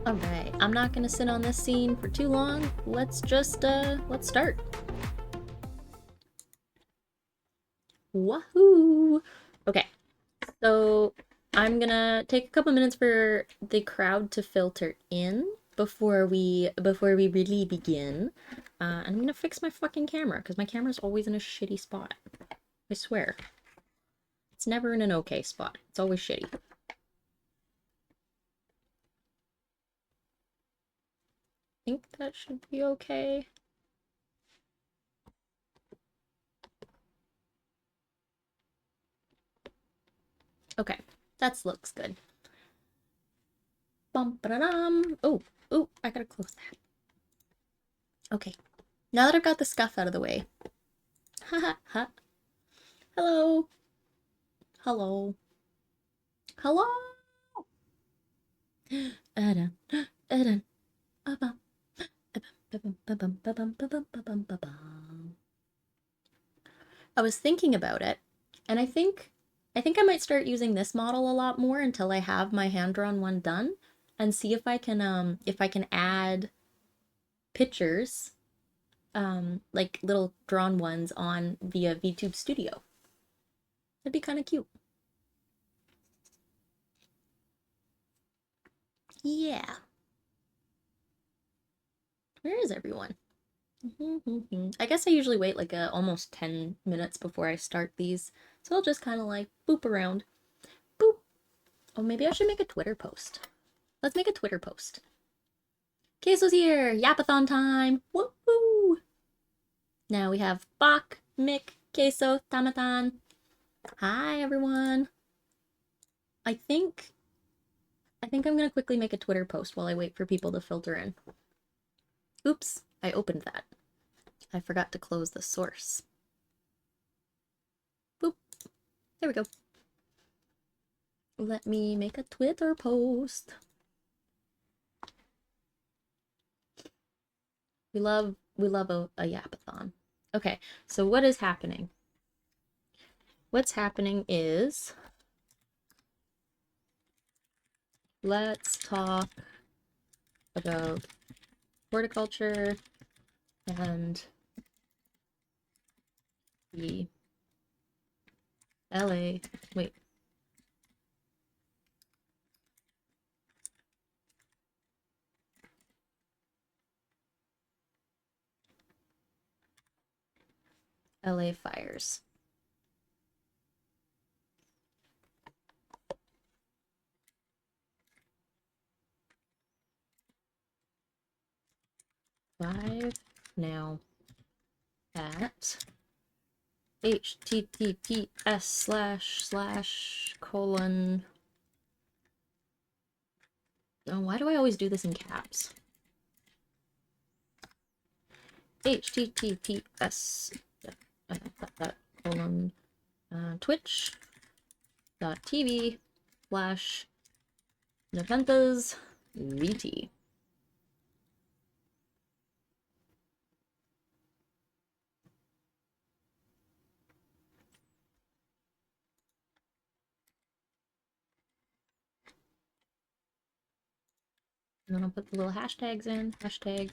Alright, I'm not gonna sit on this scene for too long. Let's just, let's start. Wahoo! Okay, so I'm gonna take a couple minutes for the crowd to filter in before we really begin. I'm gonna fix my fucking camera, because my camera's always in a shitty spot. I swear. It's never in an okay spot. It's always shitty. I think that should be okay. Okay, that looks good. Bum ba da dum. Oh, oh, I gotta close that. Okay, now that I've got the scuff out of the way. Ha ha ha. Hello. Hello. Hello. Ada. Ada. Ba-bum. I was thinking about it, and I think I might start using this model a lot more until I have my hand-drawn one done, and see if I can add pictures, like little drawn ones on via VTube Studio. That'd be kind of cute. Yeah. Where is everyone? I guess I usually wait like almost 10 minutes before I start these, so I'll just kind of like boop around. Boop. Oh, maybe I should make a Twitter post. Let's make a Twitter post. Queso's here! Yapathon time! Woohoo! Now we have Bach, Mick, Queso, Tamatan. Hi, everyone. I think I'm gonna quickly make a Twitter post while I wait for people to filter in. Oops, I opened that. I forgot to close the source. Boop. There we go. Let me make a Twitter post. We love a yapathon. Okay, so what is happening? What's happening is let's talk about horticulture and the LA. Wait. LA fires. Live now at https:// : oh, why do I always do this in caps? https colon twitch.tv/Neventas VT. And then I'll put the little hashtags in. Hashtag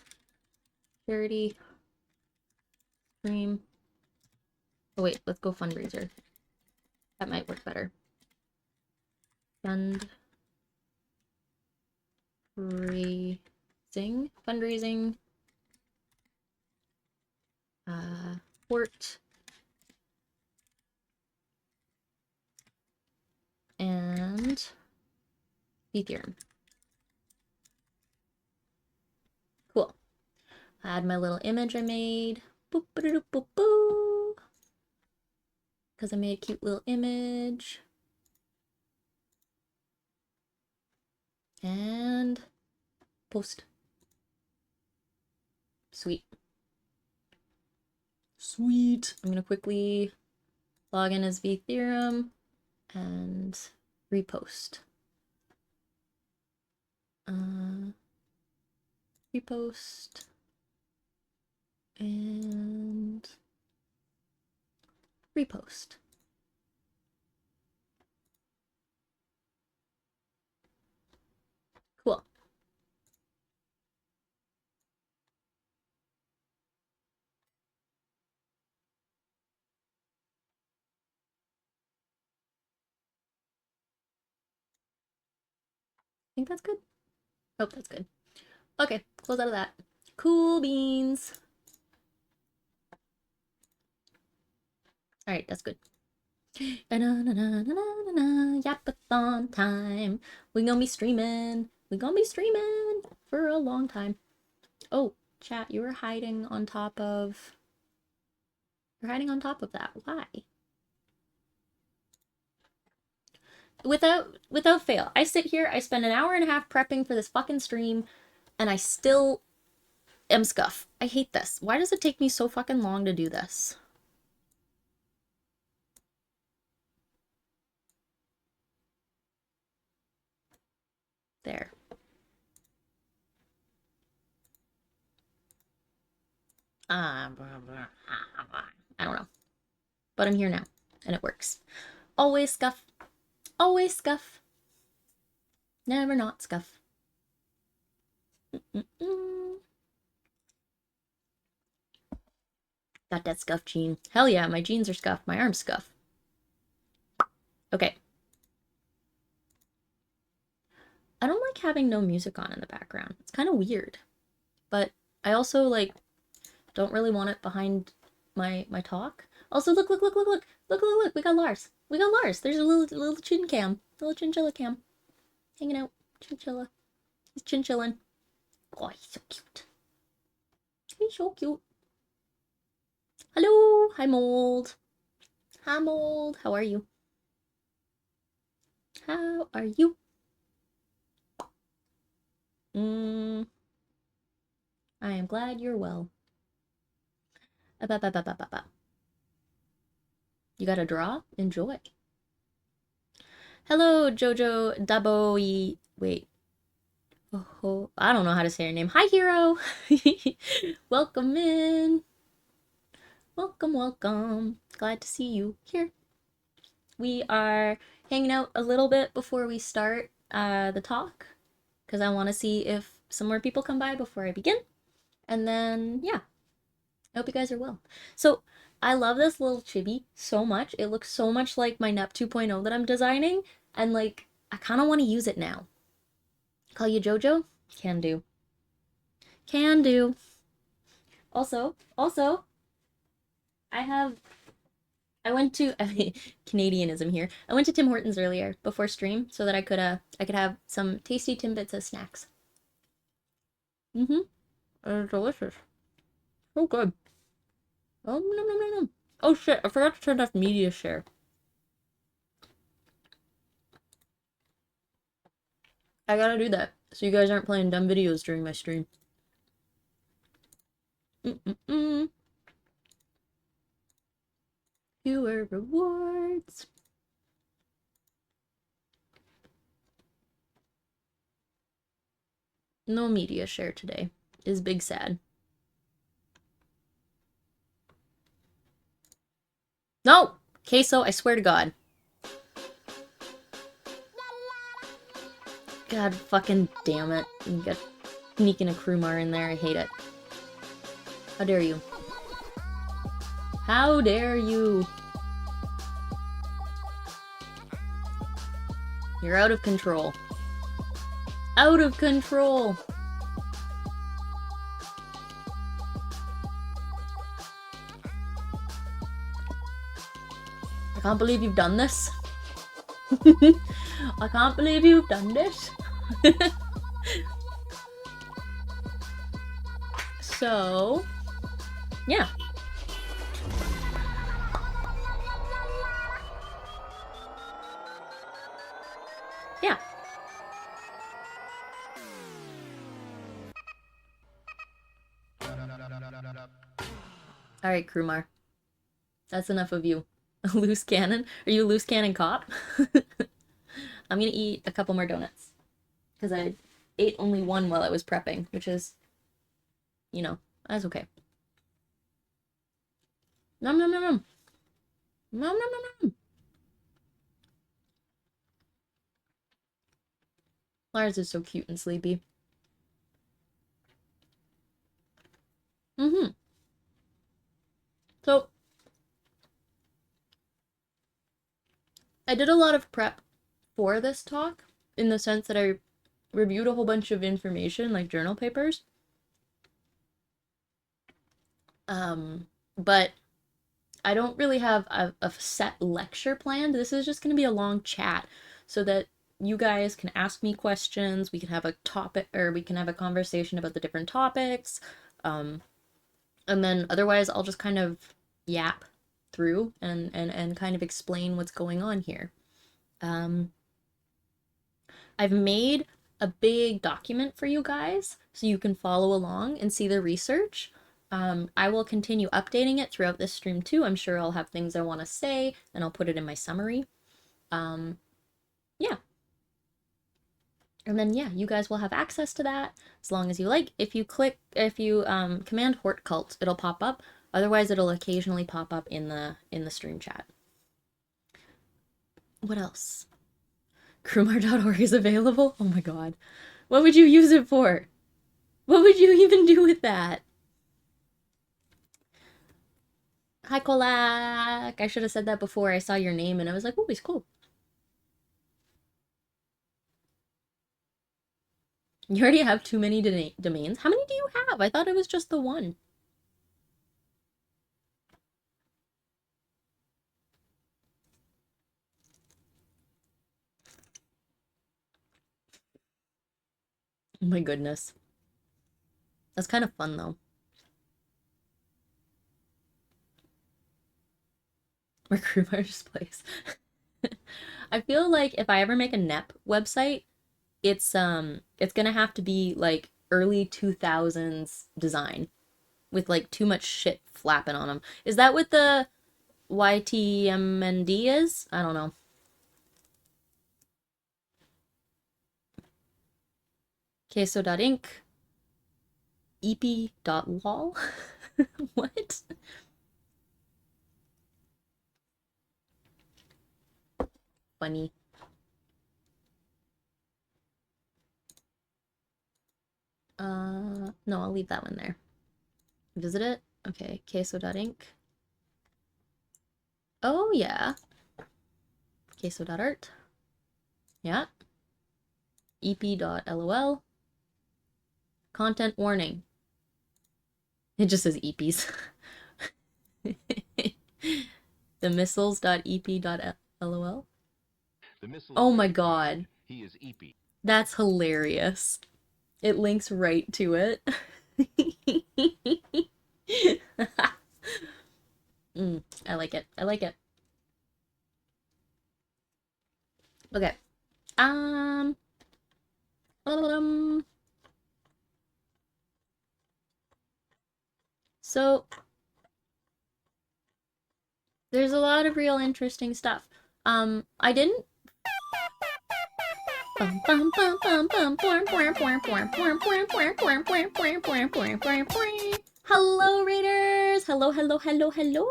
charity stream. Oh wait, let's go fundraiser. That might work better. Fundraising. Port and Ethereum. Cool. Add my little image I made. Boop, boop, boop, boop. Because I made a cute little image. And post. Sweet. Sweet. I'm going to quickly log in as Ethereum and repost. Repost. And repost. Cool. think that's good. Hope that's good. Okay, close out of that. Cool beans. Alright, that's good. Yapathon time. We gonna be streaming. We gonna be streaming for a long time. Oh, chat, you were hiding on top of... You're hiding on top of that. Why? Without fail. I sit here, I spend an hour and a half prepping for this fucking stream, and I still am scuff. I hate this. Why does it take me so fucking long to do this? There. I don't know. But I'm here now, and it works. Always scuff. Always scuff. Never not scuff. Got that scuff gene. Hell yeah, my jeans are scuffed. My arm's scuffed. Okay. I don't like having no music on in the background. It's kind of weird. But I also, like, don't really want it behind my talk. Also, look. We got Lars. There's a little chin cam. Little chinchilla cam. Hanging out. Chinchilla. He's chinchillin'. Oh, he's so cute. He's so cute. Hello. Hi, Mold. Hi, Mold. How are you? How are you? I am glad you're well. You got a draw? Enjoy. Hello, Jojo Daboi. Wait. Oh, I don't know how to say your name. Hi, Hero. Welcome in. Welcome. Glad to see you here. We are hanging out a little bit before we start the talk, because I want to see if some more people come by before I begin. And then, yeah. I hope you guys are well. So, I love this little chibi so much. It looks so much like my NEP 2.0 that I'm designing, and, like, I kind of want to use it now. Call you Jojo? Can do. Can do. Also, I went to Canadianism here. I went to Tim Hortons earlier before stream so that I could have some tasty Timbits as snacks. They're delicious. So good. Oh no. Oh shit, I forgot to turn off media share. I gotta do that so you guys aren't playing dumb videos during my stream. Fewer rewards. No media share today. Is big sad. No! Queso, I swear to God. God fucking damn it. You got sneaking a Krumar in there. I hate it. How dare you? How dare you? You're out of control. Out of control! I can't believe you've done this. I can't believe you've done this. So, yeah. Yeah. Alright, Krumar. That's enough of you. A loose cannon? Are you a loose cannon cop? I'm gonna eat a couple more donuts. Because I ate only one while I was prepping, which is, you know, that's okay. Nom nom nom nom. Nom nom nom nom. Lars is so cute and sleepy. So, I did a lot of prep for this talk, in the sense that I reviewed a whole bunch of information, like journal papers. But I don't really have a set lecture planned. This is just going to be a long chat so that you guys can ask me questions. We can have a topic, or we can have a conversation about the different topics. Um, and then otherwise, I'll just kind of yap through and kind of explain what's going on here. I've made a big document for you guys so you can follow along and see the research. I will continue updating it throughout this stream too. I'm sure I'll have things I want to say and I'll put it in my summary. Yeah. And then, yeah, you guys will have access to that as long as you like. If you command Hortcult, it'll pop up. Otherwise, it'll occasionally pop up in the stream chat. What else? Crewmar.org is available? Oh my god. What would you use it for? What would you even do with that? Hi, Kolak! I should have said that before I saw your name and I was like, oh, he's cool. You already have too many domains? How many do you have? I thought it was just the one. Oh my goodness. That's kind of fun, though. Where Crewmar's place. I feel like if I ever make a NEP website, it's gonna have to be like early 2000s design with like too much shit flapping on them. Is that what the YTMND is? I don't know. Queso.inc. ep.lol. What? Funny. No, I'll leave that one there. Visit it? Okay, queso.inc. Oh, yeah. Queso.art. Yeah. ep.lol. Content warning. It just says EPs. The missiles.ep.lol. Oh my god. He is EP. That's hilarious. It links right to it. I like it. I like it. Okay. Um. So there's a lot of real interesting stuff. I didn't. Hello, Raiders! Hello, hello, hello, hello!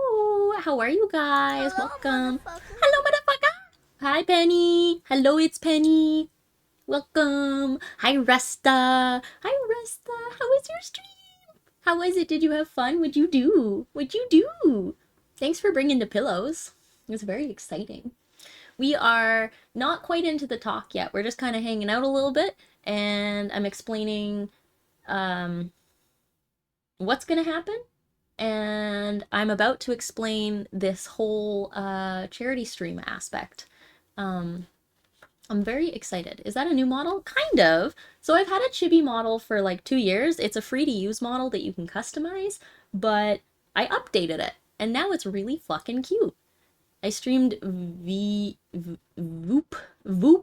How are you guys? Hello, welcome. Hello, motherfucker! Hi, Penny! Hello, it's Penny! Welcome! Hi, Resta! Hi, Resta! How was your stream? How was it? Did you have fun? What'd you do? What'd you do? Thanks for bringing the pillows. It was very exciting. We are not quite into the talk yet. We're just kind of hanging out a little bit, and I'm explaining what's going to happen. And I'm about to explain this whole charity stream aspect. I'm very excited. Is that a new model? Kind of. So I've had a chibi model for like 2 years. It's a free to use model that you can customize, but I updated it and now it's really fucking cute. I streamed Voop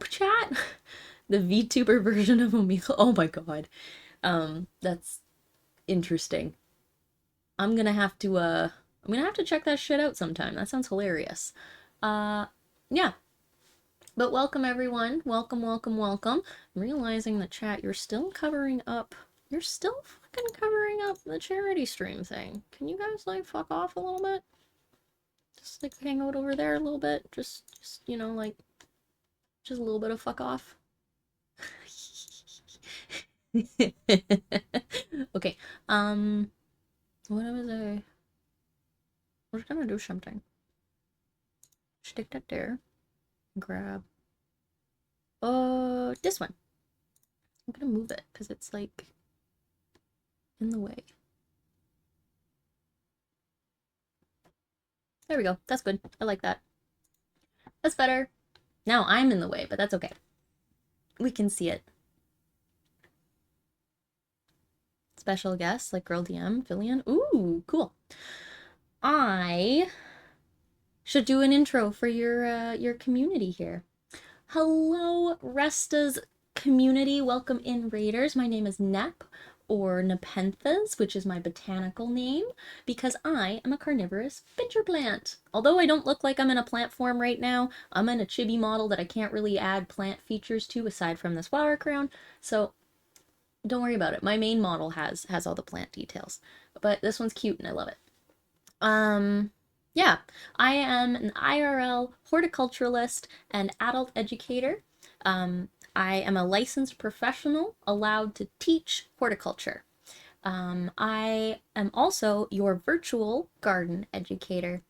chat, the VTuber version of Omegle. Oh my god. That's interesting. I'm gonna have to check that shit out sometime. That sounds hilarious. Yeah. But welcome everyone. Welcome, welcome, welcome. I'm realizing the chat, you're still covering up. You're still fucking covering up the charity stream thing. Can you guys like fuck off a little bit? Just like hang out over there a little bit. Just you know, like just a little bit of fuck off. Okay. What was I? We're gonna do something. Stick that there. Grab. This one. I'm gonna move it because it's like in the way. There we go. That's good. I like that. That's better. Now I'm in the way, but that's okay. We can see it. Special guests like Girl DM, Villian. Ooh, cool. I should do an intro for your community here. Hello, Resta's community. Welcome in, Raiders. My name is Nep, or Nepenthes, which is my botanical name, because I am a carnivorous pitcher plant. Although I don't look like I'm in a plant form right now, I'm in a chibi model that I can't really add plant features to aside from this flower crown, so don't worry about it. My main model has all the plant details, but this one's cute and I love it. Yeah, I am an IRL horticulturalist and adult educator. I am a licensed professional allowed to teach horticulture. I am also your virtual garden educator.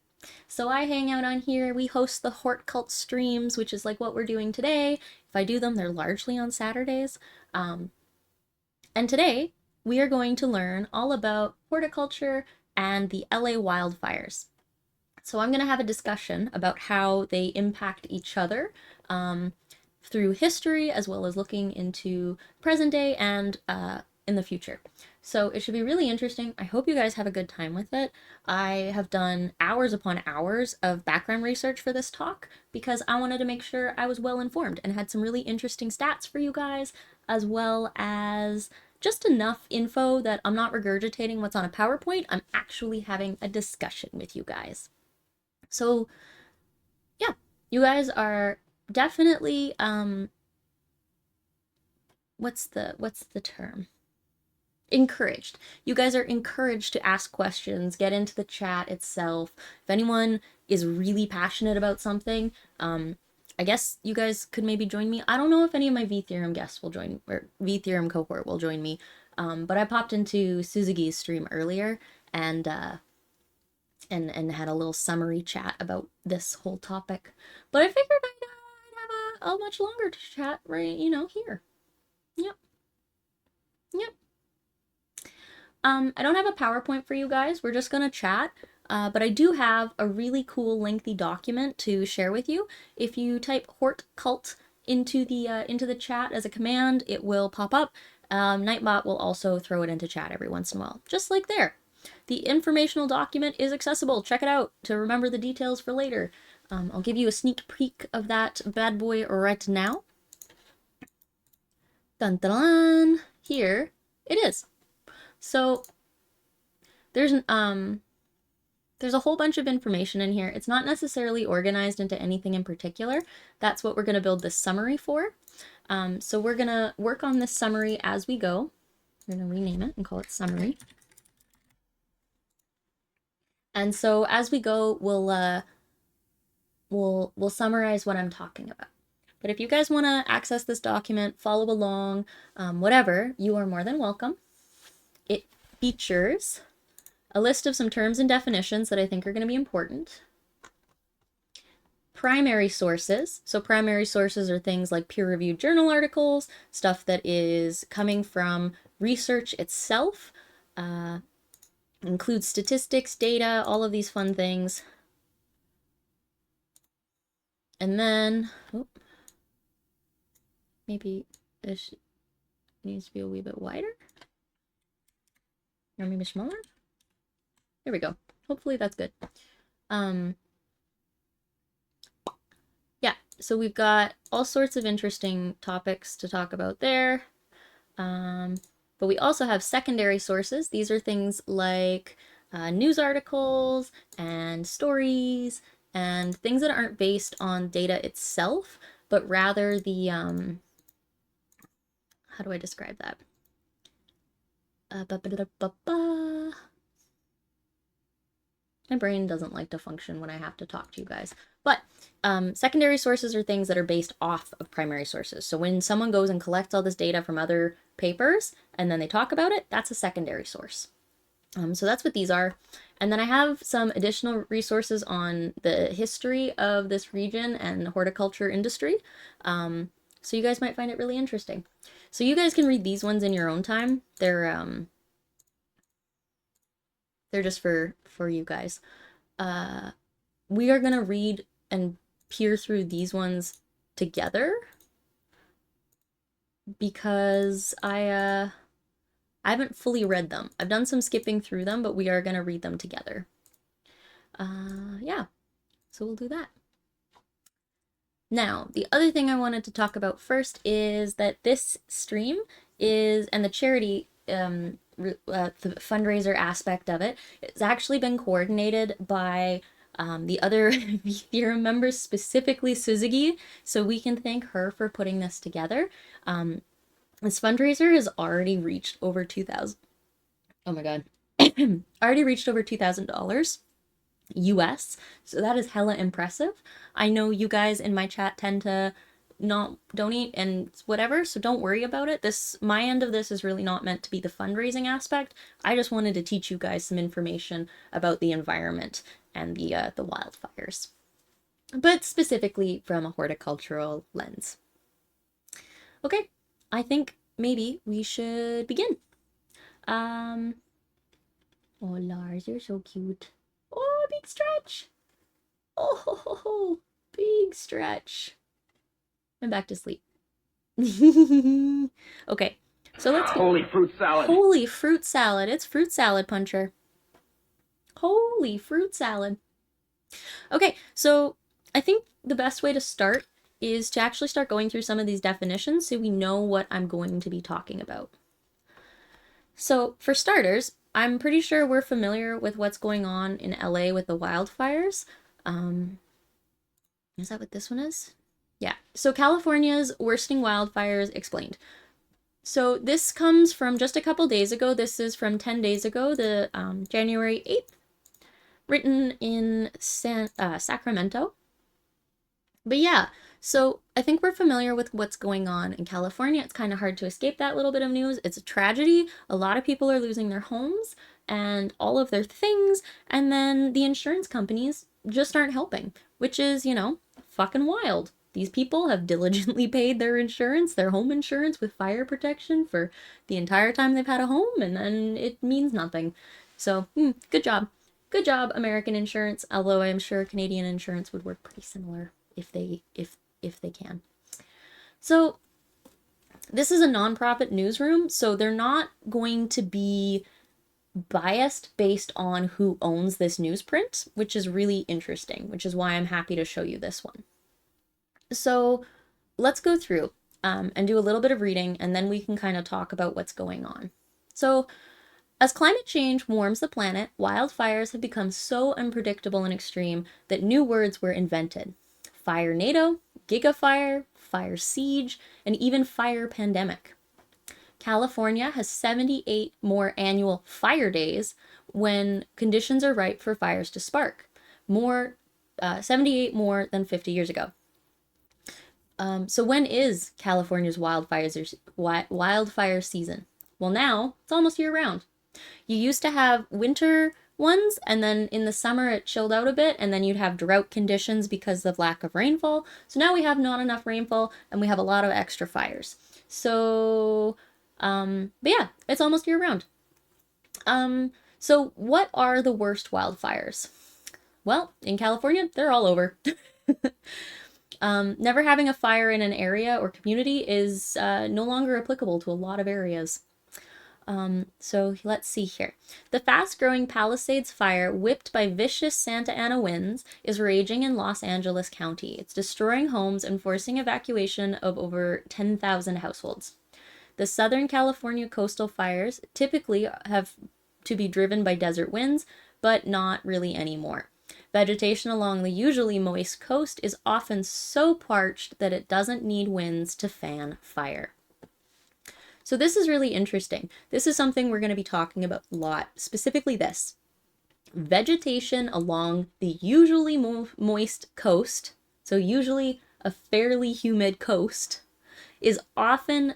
So I hang out on here. We host the Hortcult streams, which is like what we're doing today. If I do them, they're largely on Saturdays. And today we are going to learn all about horticulture and the LA wildfires. So I'm going to have a discussion about how they impact each other through history, as well as looking into present day and in the future. So it should be really interesting. I hope you guys have a good time with it. I have done hours upon hours of background research for this talk because I wanted to make sure I was well informed and had some really interesting stats for you guys, as well as just enough info that I'm not regurgitating what's on a PowerPoint. I'm actually having a discussion with you guys. So yeah, you guys are definitely what's the term? Encouraged. You guys are encouraged to ask questions, get into the chat itself. If anyone is really passionate about something, I guess you guys could maybe join me. I don't know if any of my V-Theorem guests will join, or V-Theorem cohort will join me, but I popped into Suzuki's stream earlier and had a little summary chat about this whole topic. But I figured I'd have a much longer chat right, here. Yep. Yep. I don't have a PowerPoint for you guys. We're just gonna chat. But I do have a really cool lengthy document to share with you. If you type Hortcult into the chat as a command, it will pop up. Nightbot will also throw it into chat every once in a while, just like there. The informational document is accessible. Check it out to remember the details for later. I'll give you a sneak peek of that bad boy right now. Dun dun dun! Here it is. So there's a whole bunch of information in here. It's not necessarily organized into anything in particular. That's what we're going to build this summary for. So we're going to work on this summary as we go. We're going to rename it and call it summary. And so as we go, we'll summarize what I'm talking about. But if you guys want to access this document, follow along, whatever, you are more than welcome. It features a list of some terms and definitions that I think are going to be important. Primary sources. So primary sources are things like peer-reviewed journal articles, stuff that is coming from research itself, includes statistics, data, all of these fun things. And then, maybe this needs to be a wee bit wider. Or maybe smaller. There we go. Hopefully that's good. Yeah, so we've got all sorts of interesting topics to talk about there. But we also have secondary sources. These are things like news articles and stories and things that aren't based on data itself, but rather the, how do I describe that? My brain doesn't like to function when I have to talk to you guys. But secondary sources are things that are based off of primary sources. So when someone goes and collects all this data from other papers and then they talk about it, that's a secondary source. So that's what these are. And then I have some additional resources on the history of this region and the horticulture industry. So you guys might find it really interesting. So you guys can read these ones in your own time. They're just for you guys. We are gonna read and peer through these ones together because I haven't fully read them. I've done some skipping through them, but we are gonna read them together. Yeah, so we'll do that. Now, the other thing I wanted to talk about first is that this stream is, and the charity, the fundraiser aspect of it, it's actually been coordinated by the other Ethereum members, specifically Suzuki, so we can thank her for putting this together. This fundraiser has already reached over 2,000. Oh my god. Already reached over $2,000 US. So that is hella impressive. I know you guys in my chat tend to not donate and whatever, so don't worry about it. My end of this is really not meant to be the fundraising aspect. I just wanted to teach you guys some information about the environment and the wildfires, but specifically from a horticultural lens. Okay, I think maybe we should begin. Oh, Lars, you're so cute. Oh, big stretch. Oh, big stretch. I'm back to sleep. Okay, so let's go. Holy fruit salad. Holy fruit salad. It's fruit salad, Puncher. Holy fruit salad. Okay, so I think the best way to start is to actually start going through some of these definitions so we know what I'm going to be talking about. So for starters, I'm pretty sure we're familiar with what's going on in LA with the wildfires. Is that what this one is? Yeah. So California's worsening wildfires explained. So this comes from just a couple days ago. This is from 10 days ago, the January 8th, written in Sacramento. But yeah, so I think we're familiar with what's going on in California. It's kind of hard to escape that little bit of news. It's a tragedy. A lot of people are losing their homes and all of their things, and then the insurance companies just aren't helping, which is, fucking wild. These people have diligently paid their insurance, their home insurance with fire protection for the entire time they've had a home, and then it means nothing. So, good job. Good job, American insurance, although I'm sure Canadian insurance would work pretty similar if they can. So, this is a nonprofit newsroom, so they're not going to be biased based on who owns this newsprint, which is really interesting, which is why I'm happy to show you this one. So let's go through and do a little bit of reading, and then we can kind of talk about what's going on. So as climate change warms the planet, wildfires have become so unpredictable and extreme that new words were invented. Fire NATO, gigafire, fire siege, and even fire pandemic. California has 78 more annual fire days when conditions are ripe for fires to spark. 78 more than 50 years ago. So when is California's wildfire season? Well, now it's almost year round. You used to have winter ones, and then in the summer it chilled out a bit, and then you'd have drought conditions because of lack of rainfall. So now we have not enough rainfall, and we have a lot of extra fires. So, but yeah, it's almost year round. So what are the worst wildfires? Well, in California, they're all over. Never having a fire in an area or community is no longer applicable to a lot of areas. So let's see here. The fast-growing Palisades fire, whipped by vicious Santa Ana winds, is raging in Los Angeles County. It's destroying homes and forcing evacuation of over 10,000 households. The Southern California coastal fires typically have to be driven by desert winds, but not really anymore. Vegetation along the usually moist coast is often so parched that it doesn't need winds to fan fire. So this is really interesting. This is something we're going to be talking about a lot, specifically this. Vegetation along the usually moist coast, so usually a fairly humid coast, is often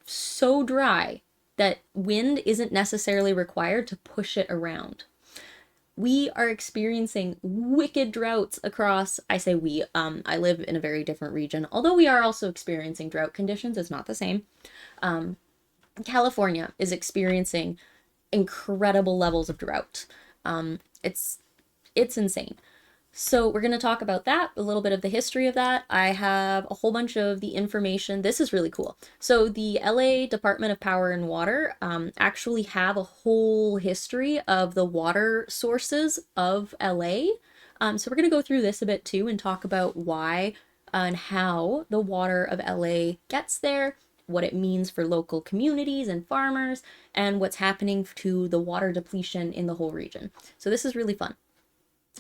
so dry that wind isn't necessarily required to push it around. we are experiencing wicked droughts across, I say we, I live in a very different region, although we are also experiencing drought conditions, it's not the same. Um, California is experiencing incredible levels of drought. It's insane. So we're going to talk about that, a little bit of the history of that. I have a whole bunch of the information. This is really cool. So the LA Department of Power and Water actually have a whole history of the water sources of LA. So we're going to go through this a bit too and talk about why and how the water of LA gets there, what it means for local communities and farmers, and what's happening to the water depletion in the whole region. So this is really fun.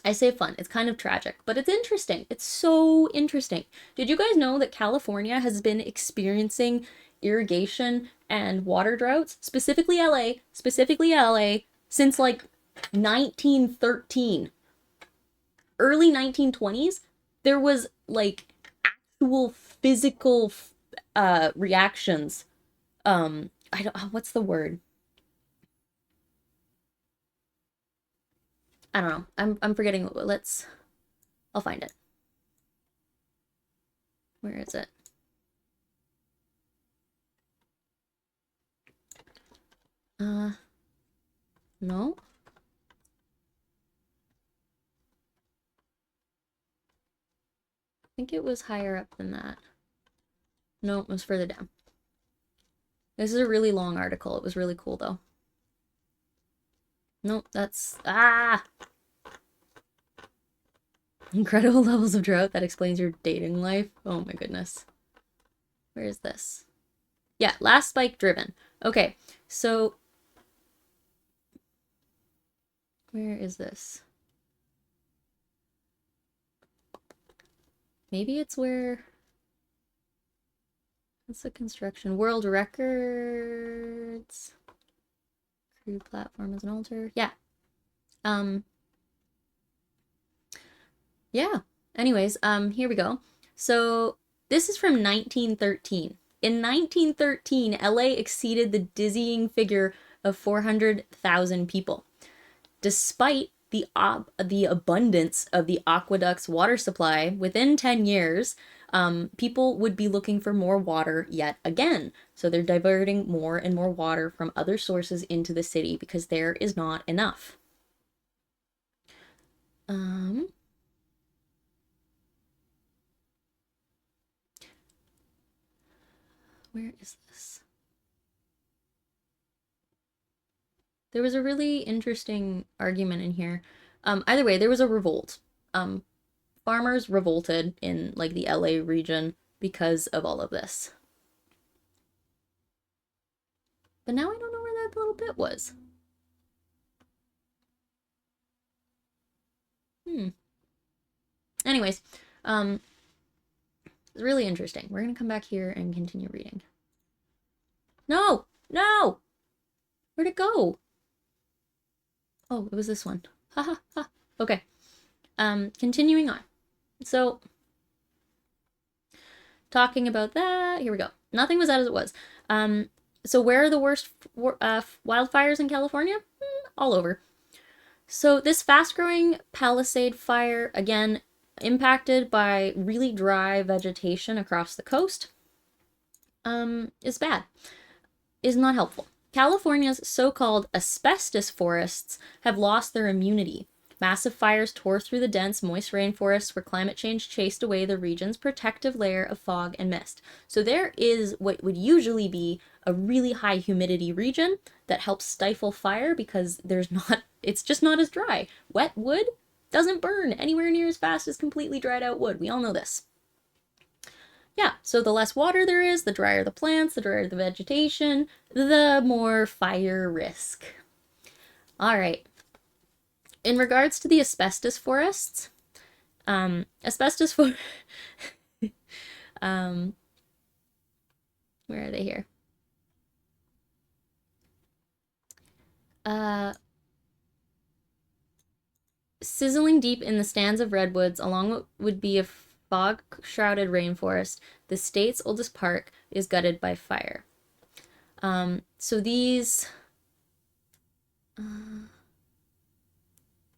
I say fun, it's kind of tragic, but it's interesting. It's so interesting. Did you guys know that California has been experiencing irrigation and water droughts, specifically LA, since like 1913? Early 1920s, there was like actual physical reactions. I don't, what's the word? I don't know. I'm forgetting. I'll find it. Where is it? No. I think it was higher up than that. No, it was further down. This is a really long article. It was really cool though. Nope, that's incredible levels of drought that explains your dating life. Oh my goodness. Where is this? Yeah, last spike driven. Okay, so where is this? Maybe it's where... What's the construction? World records. Crew platform as an altar. Yeah. Yeah. Anyways, here we go. So this is from 1913. In 1913, LA exceeded the dizzying figure of 400,000 people. Despite the abundance of the aqueduct's water supply, within 10 years, people would be looking for more water yet again. So they're diverting more and more water from other sources into the city because there is not enough. Where is this? There was a really interesting argument in here. Either way, there was a revolt. Farmers revolted in like the LA region because of all of this. But now I don't know where that little bit was. Anyways, it's really interesting. We're gonna come back here and continue reading. No! No! Where'd it go? Oh, it was this one. Ha ha ha. Okay. Continuing on. So, talking about that, here we go. Nothing was as it was. So where are the worst wildfires in California? All over. So this fast-growing Palisade fire, again, impacted by really dry vegetation across the coast, is bad. Is not helpful. California's so-called asbestos forests have lost their immunity. Massive fires tore through the dense, moist rainforests where climate change chased away the region's protective layer of fog and mist. So there is what would usually be a really high humidity region that helps stifle fire because it's just not as dry. Wet wood doesn't burn anywhere near as fast as completely dried out wood. We all know this. Yeah, so the less water there is, the drier the plants, the drier the vegetation, the more fire risk. All right. In regards to the asbestos forests, where are they here? Sizzling deep in the stands of redwoods, along what would be a fog-shrouded rainforest, the state's oldest park is gutted by fire. So these...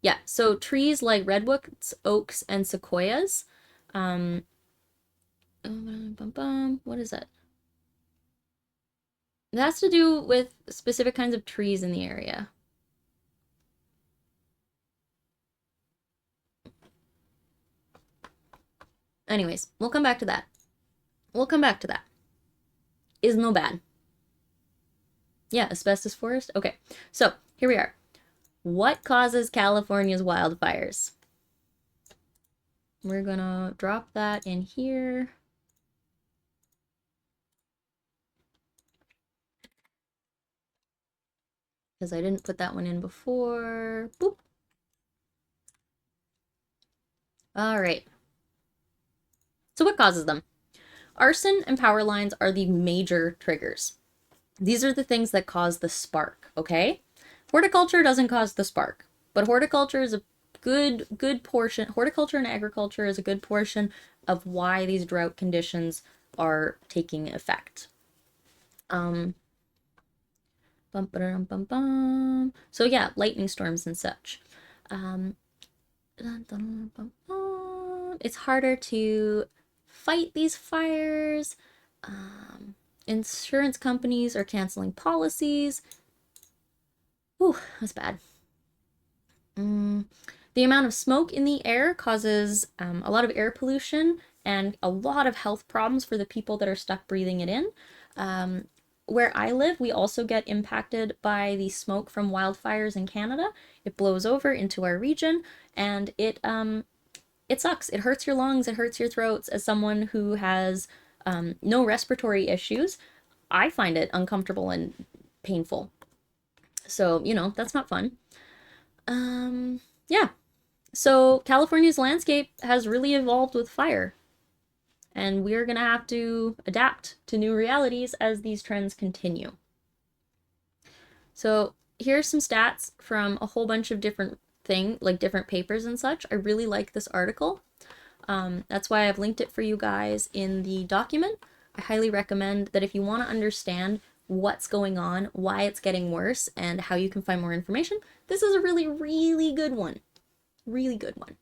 Yeah, so trees like redwoods, oaks, and sequoias. Um, what is that? It has to do with specific kinds of trees in the area. Anyways, we'll come back to that. We'll come back to that. Is no bad. Yeah, asbestos forest. Okay, so here we are. What causes California's wildfires? We're gonna drop that in here. Because I didn't put that one in before. Boop. All right. So what causes them? Arson and power lines are the major triggers. These are the things that cause the spark, okay? Horticulture doesn't cause the spark, but horticulture is a good portion. Horticulture and agriculture is a good portion of why these drought conditions are taking effect. Bum, bum, bum, bum. So yeah, lightning storms and such. It's harder to fight these fires. Insurance companies are canceling policies. Ooh, that's bad. The amount of smoke in the air causes a lot of air pollution and a lot of health problems for the people that are stuck breathing it in. Where I live, we also get impacted by the smoke from wildfires in Canada. It blows over into our region, and it sucks. It hurts your lungs. It hurts your throats. As someone who has no respiratory issues, I find it uncomfortable and painful. So, you know, that's not fun. Yeah. So California's landscape has really evolved with fire. And we're going to have to adapt to new realities as these trends continue. So here's some stats from a whole bunch of different different papers and such. I really like this article. That's why I've linked it for you guys in the document. I highly recommend that if you want to understand what's going on, why it's getting worse, and how you can find more information, this is a really, really good one. Really good one.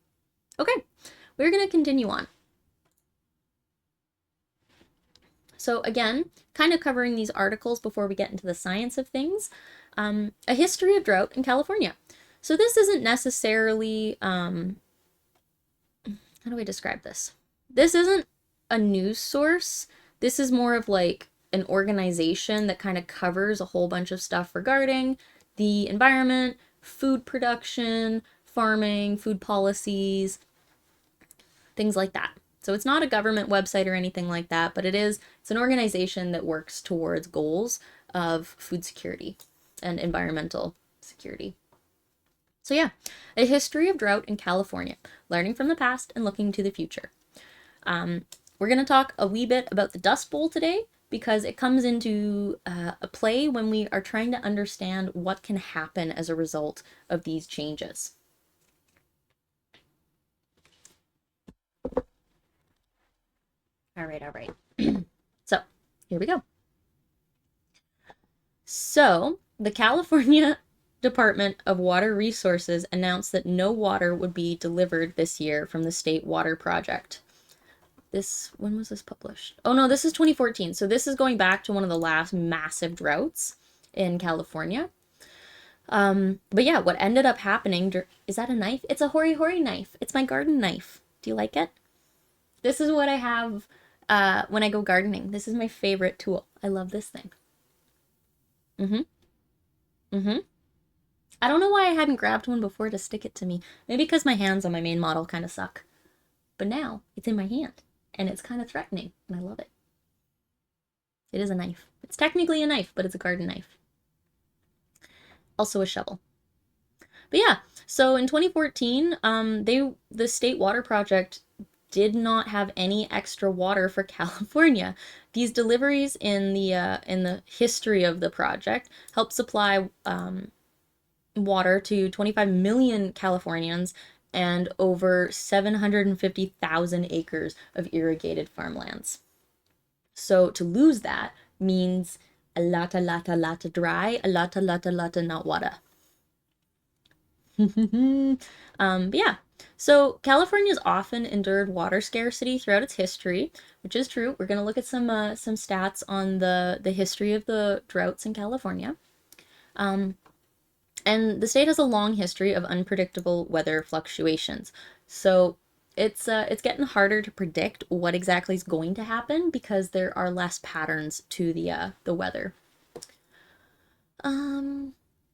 Okay, we're going to continue on. So again, kind of covering these articles before we get into the science of things. A history of drought in California. So this isn't necessarily, how do I describe this? This isn't a news source. This is more of like an organization that kind of covers a whole bunch of stuff regarding the environment, food production, farming, food policies, things like that. So it's not a government website or anything like that, but it's an organization that works towards goals of food security and environmental security. So yeah, a history of drought in California, learning from the past and looking to the future. We're going to talk a wee bit about the Dust Bowl today because it comes into a play when we are trying to understand what can happen as a result of these changes. All right. So here we go. So the California Department of Water Resources announced that no water would be delivered this year from the state water project. When was this published? Oh no, this is 2014. So this is going back to one of the last massive droughts in California. But yeah, what ended up happening, is that a knife? It's a hori hori knife. It's my garden knife. Do you like it? This is what I have when I go gardening. This is my favorite tool. I love this thing. I don't know why I hadn't grabbed one before to stick it to me. Maybe because my hands on my main model kind of suck. But now it's in my hand and it's kind of threatening and I love it. It is a knife. It's technically a knife, but it's a garden knife. Also a shovel. But yeah, so in 2014, the State Water Project did not have any extra water for California. These deliveries in the history of the project helped supply water to 25 million Californians and over 750,000 acres of irrigated farmlands. So to lose that means a lot dry, a lot not water. But yeah, so California's often endured water scarcity throughout its history, which is true. We're gonna look at some stats on the history of the droughts in California. Um, and the state has a long history of unpredictable weather fluctuations. So it's getting harder to predict what exactly is going to happen because there are less patterns to the weather. Um,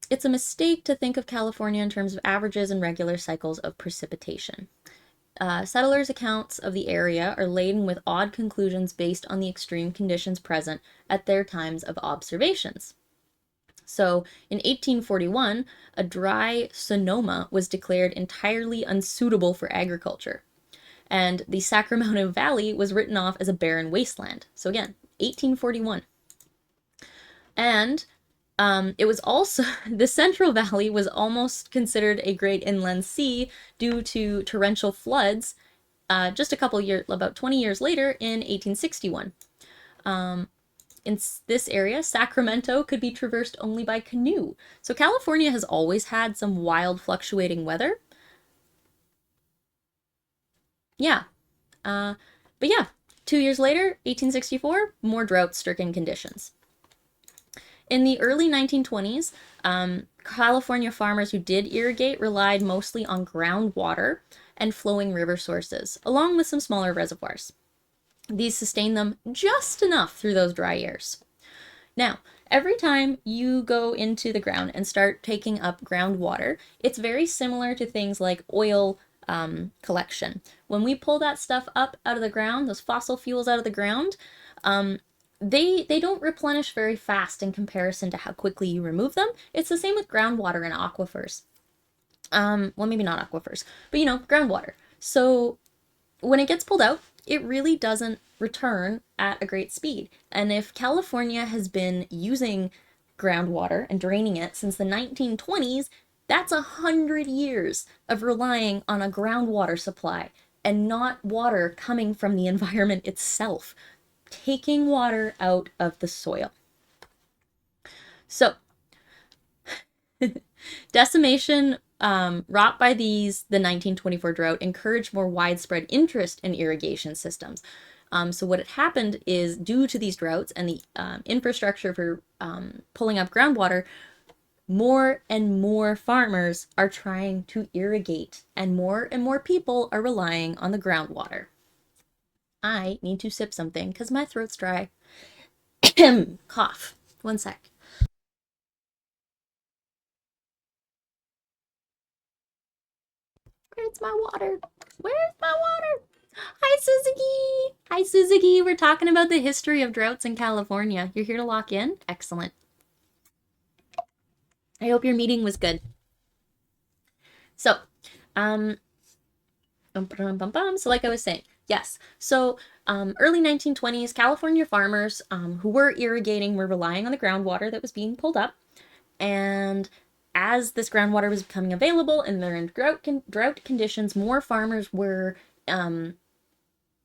it's a mistake to think of California in terms of averages and regular cycles of precipitation. Settlers' accounts of the area are laden with odd conclusions based on the extreme conditions present at their times of observations. So, in 1841, a dry Sonoma was declared entirely unsuitable for agriculture, and the Sacramento Valley was written off as a barren wasteland. So, again, 1841. And it was also, the Central Valley was almost considered a great inland sea due to torrential floods just a couple years, about 20 years later in 1861. In this area, Sacramento could be traversed only by canoe. So California has always had some wild fluctuating weather. Yeah. But yeah, 2 years later, 1864, more drought-stricken conditions. In the early 1920s, California farmers who did irrigate relied mostly on groundwater and flowing river sources, along with some smaller reservoirs. These sustained them just enough through those dry years. Now, every time you go into the ground and start taking up groundwater, it's very similar to things like oil collection. When we pull that stuff up out of the ground, those fossil fuels out of the ground, they don't replenish very fast in comparison to how quickly you remove them. It's the same with groundwater and aquifers. Well, maybe not aquifers, but groundwater. So when it gets pulled out, it really doesn't return at a great speed. And if California has been using groundwater and draining it since the 1920s, that's 100 years of relying on a groundwater supply and not water coming from the environment itself, taking water out of the soil. So, decimation wrought by the 1924 drought encouraged more widespread interest in irrigation systems. So what had happened is, due to these droughts and the infrastructure for pulling up groundwater, more and more farmers are trying to irrigate, and more people are relying on the groundwater. I need to sip something because my throat's dry. Cough. One sec. Where's my water? Where's my water? Hi, Suzuki! Hi, Suzuki! We're talking about the history of droughts in California. You're here to lock in? Excellent. I hope your meeting was good. So, so like I was saying, yes. So, early 1920s, California farmers who were irrigating were relying on the groundwater that was being pulled up. And as this groundwater was becoming available and they're in drought conditions, more farmers were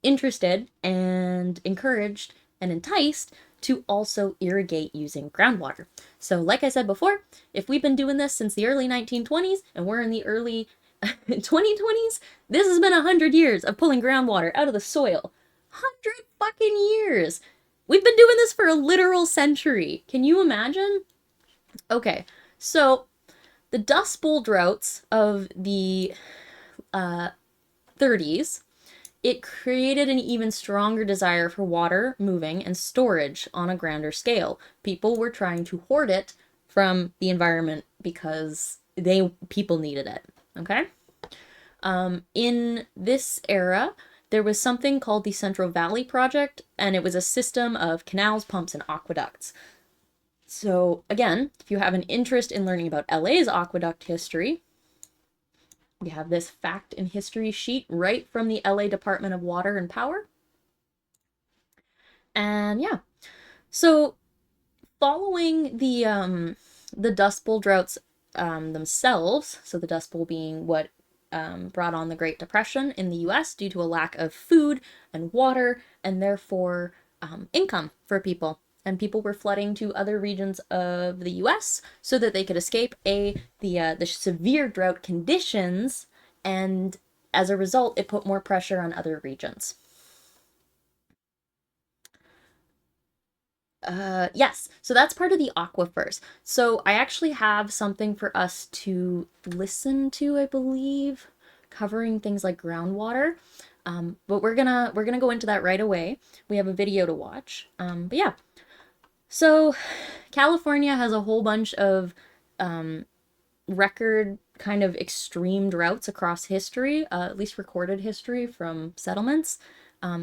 interested and encouraged and enticed to also irrigate using groundwater. So like I said before, if we've been doing this since the early 1920s and we're in the early 2020s, this has been 100 years of pulling groundwater out of the soil. 100 fucking years! We've been doing this for a literal century. Can you imagine? Okay, so the Dust Bowl droughts of the 30s, it created an even stronger desire for water moving and storage on a grander scale. People were trying to hoard it from the environment because people needed it. Okay? In this era, there was something called the Central Valley Project, and it was a system of canals, pumps, and aqueducts. So again, if you have an interest in learning about LA's aqueduct history, we have this fact and history sheet right from the LA Department of Water and Power. And yeah, so following the Dust Bowl droughts themselves, so the Dust Bowl being what brought on the Great Depression in the US due to a lack of food and water and therefore income for people. and people were flooding to other regions of the US so that they could escape the severe drought conditions, and as a result, it put more pressure on other regions. Yes, so that's part of the aquifers. So I actually have something for us to listen to, I believe, covering things like groundwater. But we're gonna go into that right away. We have a video to watch. But yeah, so California has a whole bunch of record kind of extreme droughts across history, at least recorded history from settlements.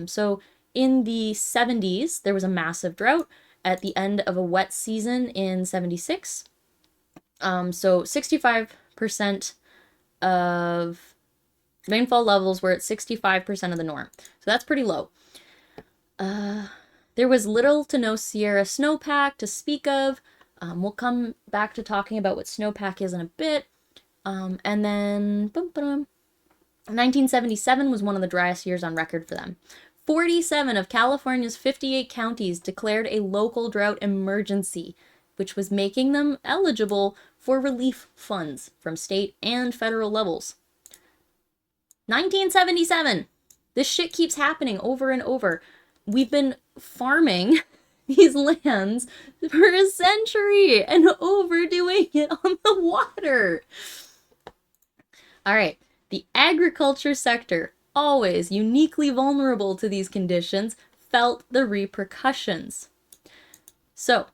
So in the 70s, there was a massive drought at the end of a wet season in 76. So 65% of rainfall levels were at 65% of the norm. So that's pretty low. There was little to no Sierra snowpack to speak of. We'll come back to talking about what snowpack is in a bit. And then 1977 was one of the driest years on record for them. 47 of California's 58 counties declared a local drought emergency, which was making them eligible for relief funds from state and federal levels. 1977! This shit keeps happening over and over. We've been farming these lands for a century and overdoing it on the water. All right, the agriculture sector, always uniquely vulnerable to these conditions, felt the repercussions. So,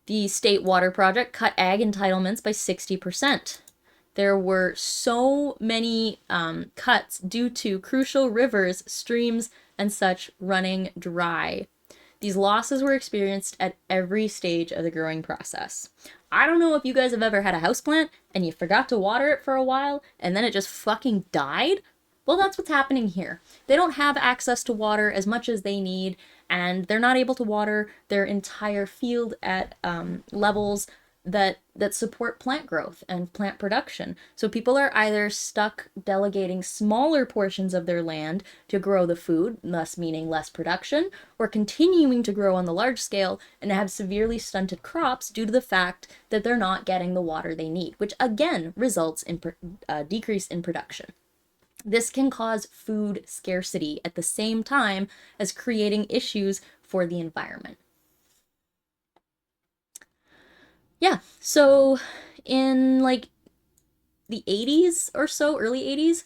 the State Water Project cut ag entitlements by 60%. There were so many cuts due to crucial rivers, streams, and such running dry. These losses were experienced at every stage of the growing process. I don't know if you guys have ever had a houseplant and you forgot to water it for a while and then it just fucking died. Well, that's what's happening here. They don't have access to water as much as they need, and they're not able to water their entire field at levels that support plant growth and plant production. So people are either stuck delegating smaller portions of their land to grow the food, thus meaning less production, or continuing to grow on the large scale and have severely stunted crops due to the fact that they're not getting the water they need, which again results in decrease in production. This can cause food scarcity at the same time as creating issues for the environment. Yeah, so in like the 80s or so, early 80s,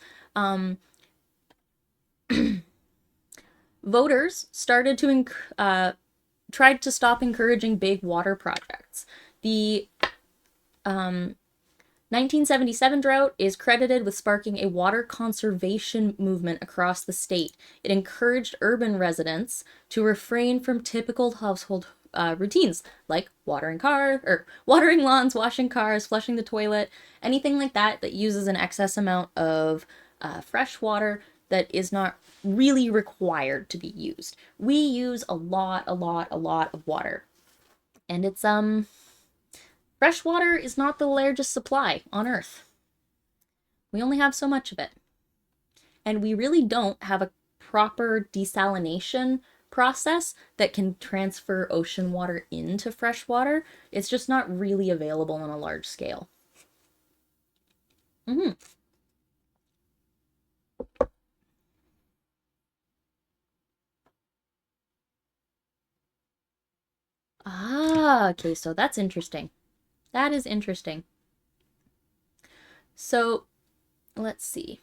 voters started to tried to stop encouraging big water projects. The 1977 drought is credited with sparking a water conservation movement across the state. It encouraged urban residents to refrain from typical household routines like watering lawns, washing cars, flushing the toilet, anything like that that uses an excess amount of fresh water that is not really required to be used. We use a lot of water, and it's fresh water is not the largest supply on Earth. We only have so much of it. And we really don't have a proper desalination process that can transfer ocean water into fresh water. It's just not really available on a large scale. Okay, so that's interesting. That is interesting. So, let's see.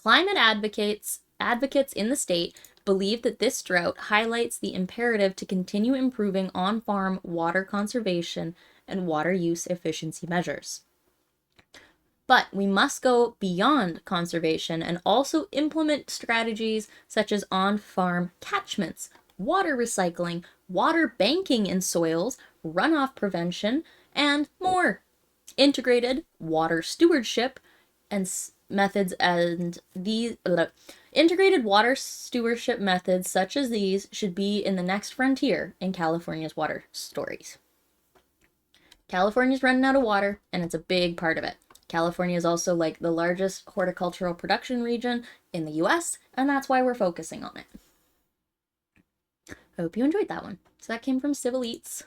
Climate advocates in the state believe that this drought highlights the imperative to continue improving on-farm water conservation and water use efficiency measures. But we must go beyond conservation and also implement strategies such as on-farm catchments, water recycling, water banking in soils, runoff prevention, and more. Integrated water stewardship and methods integrated water stewardship methods such as these should be in the next frontier in California's water stories. California's running out of water, and it's a big part of it. California is also like the largest horticultural production region in the US, and that's why we're focusing on it. I hope you enjoyed that one. So that came from Civil Eats,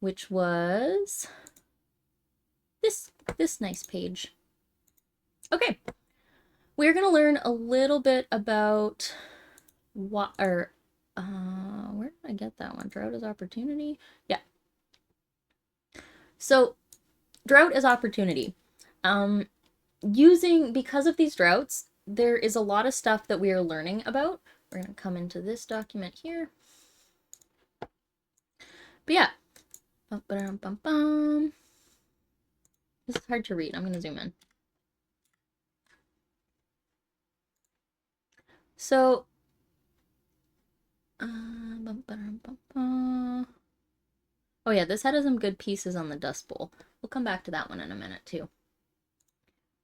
which was this nice page. Okay, we're gonna learn a little bit about what, or where did I get that one? Drought as opportunity? Yeah. So drought as opportunity. Because of these droughts, there is a lot of stuff that we are learning about. We're gonna come into this document here. But yeah. This is hard to read. I'm gonna zoom in. So oh yeah, this had some good pieces on the Dust Bowl. We'll come back to that one in a minute too.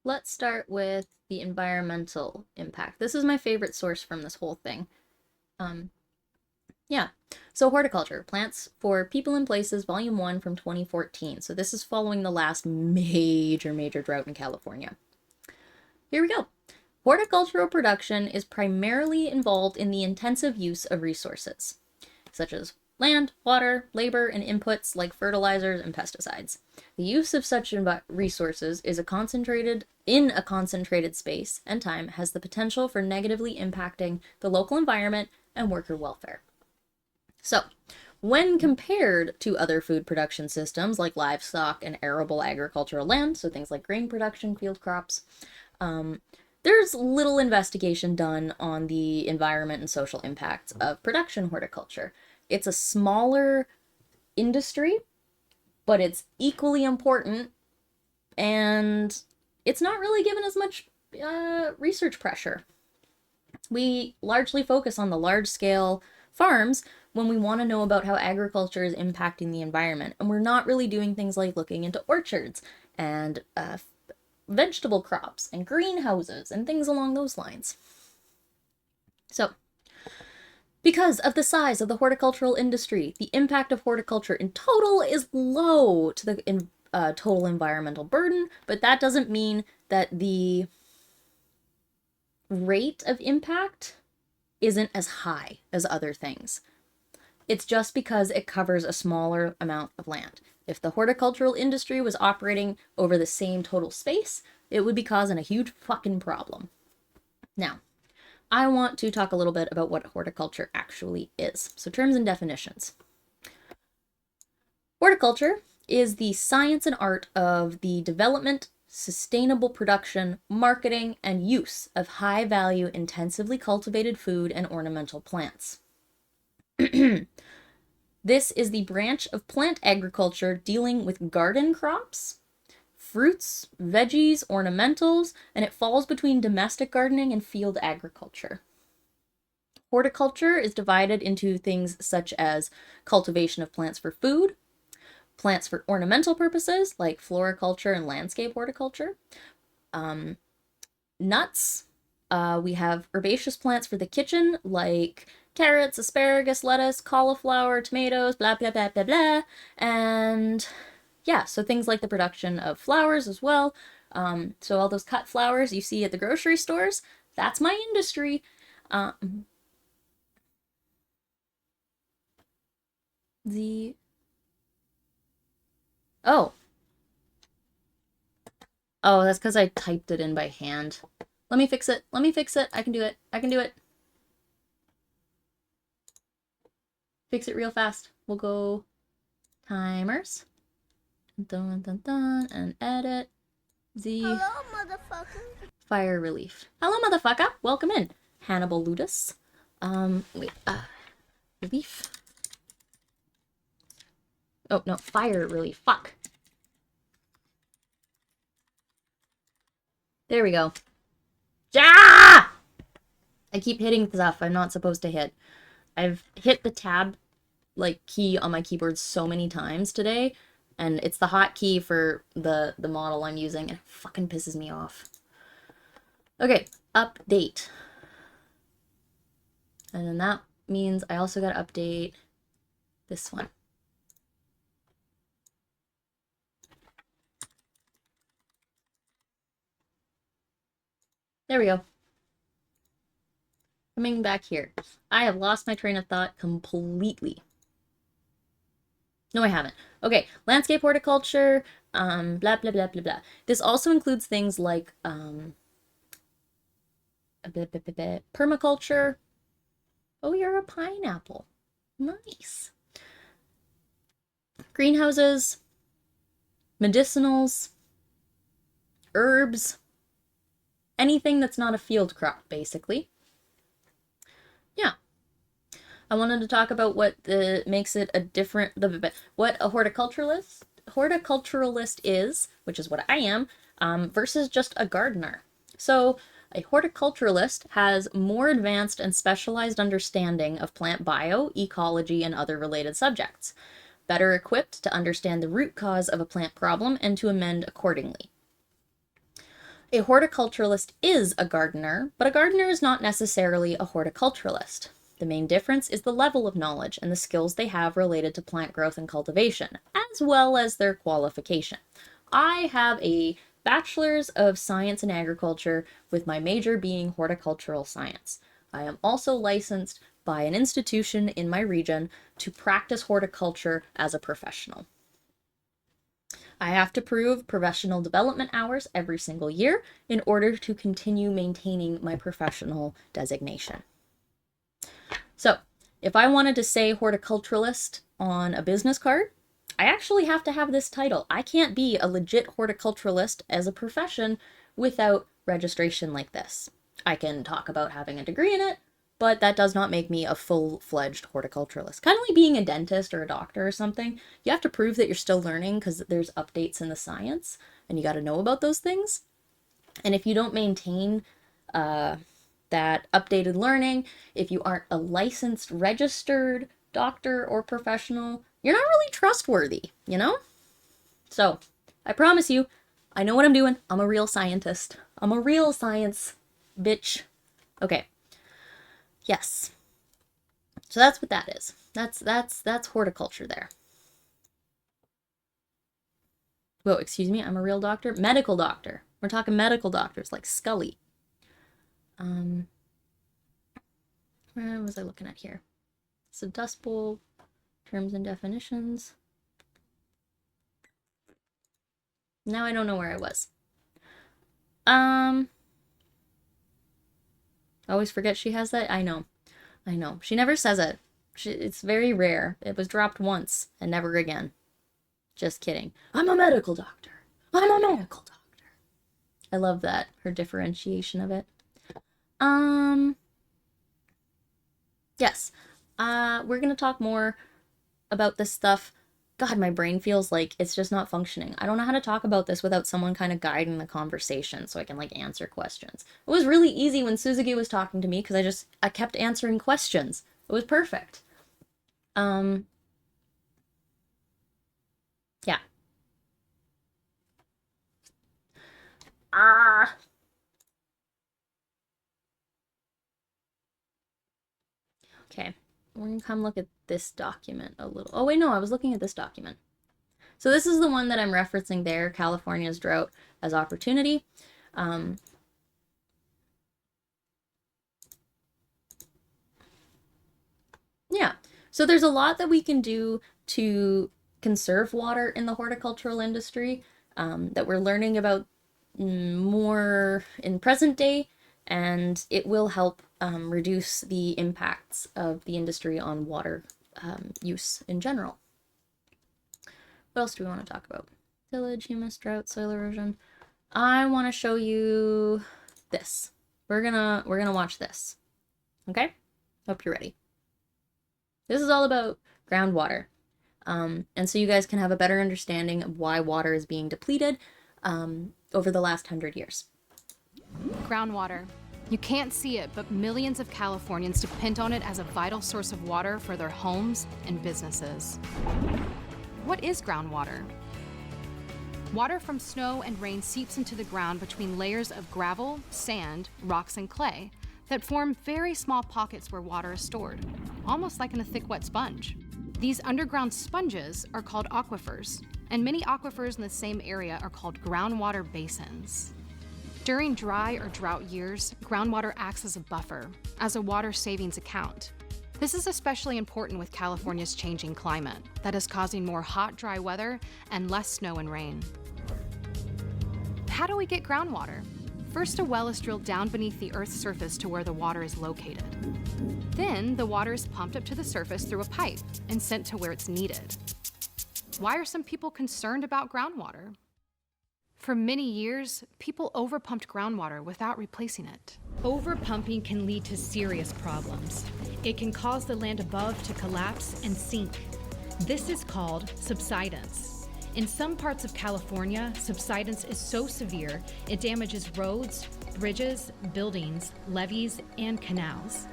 Let's start with the environmental impact. This is my favorite source from this whole thing. Yeah, so horticulture, Plants for People and Places, Volume 1 from 2014. So this is following the last major drought in California. Here we go. Horticultural production is primarily involved in the intensive use of resources, such as land, water, labor, and inputs like fertilizers and pesticides. The use of such resources is in a concentrated space and time has the potential for negatively impacting the local environment and worker welfare. So, when compared to other food production systems like livestock and arable agricultural land, so things like grain production, field crops, there's little investigation done on the environment and social impacts of production horticulture. It's a smaller industry, but it's equally important, and it's not really given as much research pressure. We largely focus on the large-scale farms when we want to know about how agriculture is impacting the environment, and we're not really doing things like looking into orchards and vegetable crops and greenhouses and things along those lines. So, because of the size of the horticultural industry, the impact of horticulture in total is low to the total environmental burden, but that doesn't mean that the rate of impact isn't as high as other things. It's just because it covers a smaller amount of land. If the horticultural industry was operating over the same total space, it would be causing a huge fucking problem. Now, I want to talk a little bit about what horticulture actually is. So, terms and definitions. Horticulture is the science and art of the development, sustainable production, marketing, and use of high-value, intensively cultivated food and ornamental plants. This is the branch of plant agriculture dealing with garden crops, fruits, veggies, ornamentals, and it falls between domestic gardening and field agriculture. Horticulture is divided into things such as cultivation of plants for food, plants for ornamental purposes like floriculture and landscape horticulture, nuts. We have herbaceous plants for the kitchen like carrots, asparagus, lettuce, cauliflower, tomatoes, blah, blah, blah, blah, blah. And yeah, so things like the production of flowers as well. So all those cut flowers you see at the grocery stores, that's my industry. Oh. Oh, that's because I typed it in by hand. Let me fix it. Let me fix it. I can do it. I can do it. Fix it real fast. We'll go timers. Dun, dun, dun, and edit the Hello, motherfucker. fire relief. Hello, motherfucker. Welcome in. Hannibal Ludus. Relief. Oh, no, fire relief. Fuck. There we go. Ja! I keep hitting stuff I'm not supposed to hit. I've hit the tab key on my keyboard so many times today, and it's the hotkey for the model I'm using, and it fucking pisses me off. Okay, update. And then that means I also gotta update this one. There we go. Coming back here. I have lost my train of thought completely. No, I haven't. Okay, landscape horticulture, blah, blah, blah, blah, blah. This also includes things like permaculture. Oh, you're a pineapple. Nice. Greenhouses, medicinals, herbs, anything that's not a field crop, basically. Yeah. I wanted to talk about what makes it a different, what a horticulturalist is, which is what I am, versus just a gardener. So a horticulturalist has more advanced and specialized understanding of plant bio, ecology, and other related subjects, better equipped to understand the root cause of a plant problem and to amend accordingly. A horticulturalist is a gardener, but a gardener is not necessarily a horticulturalist. The main difference is the level of knowledge and the skills they have related to plant growth and cultivation, as well as their qualification. I have a Bachelor's of Science in Agriculture with my major being horticultural science. I am also licensed by an institution in my region to practice horticulture as a professional. I have to prove professional development hours every single year in order to continue maintaining my professional designation. So, if I wanted to say horticulturalist on a business card, I actually have to have this title. I can't be a legit horticulturalist as a profession without registration like this. I can talk about having a degree in it, but that does not make me a full-fledged horticulturalist. Kind of like being a dentist or a doctor or something. You have to prove that you're still learning because there's updates in the science, and you got to know about those things. And if you don't maintain that updated learning, if you aren't a licensed, registered doctor or professional, you're not really trustworthy, you know? So, I promise you, I know what I'm doing. I'm a real scientist. I'm a real science bitch. Okay. Yes. So that's what that is. That's horticulture there. Whoa, excuse me, I'm a real doctor? Medical doctor. We're talking medical doctors like Scully. Where was I looking at here? So Dust Bowl, terms and definitions. Now I don't know where I was. I always forget she has that. I know. She never says it. It's very rare. It was dropped once and never again. Just kidding. I'm a medical doctor. I'm a medical doctor. I love that, her differentiation of it. Yes. We're gonna talk more about this stuff. God, my brain feels like it's just not functioning. I don't know how to talk about this without someone kind of guiding the conversation so I can like answer questions. It was really easy when Suzuki was talking to me because I kept answering questions. It was perfect. Yeah. Okay. We're gonna come look at this document a little. Oh, wait, no, I was looking at this document. So this is the one that I'm referencing there, California's Drought as Opportunity. Yeah, so there's a lot that we can do to conserve water in the horticultural industry that we're learning about more in present day, and it will help reduce the impacts of the industry on water use in general. What else do we want to talk about? Tillage, humus, drought, soil erosion. I want to show you this. We're gonna watch this. Okay? Hope you're ready. This is all about groundwater. And so you guys can have a better understanding of why water is being depleted over the last 100 years. Groundwater. You can't see it, but millions of Californians depend on it as a vital source of water for their homes and businesses. What is groundwater? Water from snow and rain seeps into the ground between layers of gravel, sand, rocks, and clay that form very small pockets where water is stored, almost like in a thick, wet sponge. These underground sponges are called aquifers, and many aquifers in the same area are called groundwater basins. During dry or drought years, groundwater acts as a buffer, as a water savings account. This is especially important with California's changing climate that is causing more hot, dry weather and less snow and rain. How do we get groundwater? First, a well is drilled down beneath the Earth's surface to where the water is located. Then, the water is pumped up to the surface through a pipe and sent to where it's needed. Why are some people concerned about groundwater? For many years, people overpumped groundwater without replacing it. Overpumping can lead to serious problems. It can cause the land above to collapse and sink. This is called subsidence. In some parts of California, subsidence is so severe, it damages roads, bridges, buildings, levees, and canals.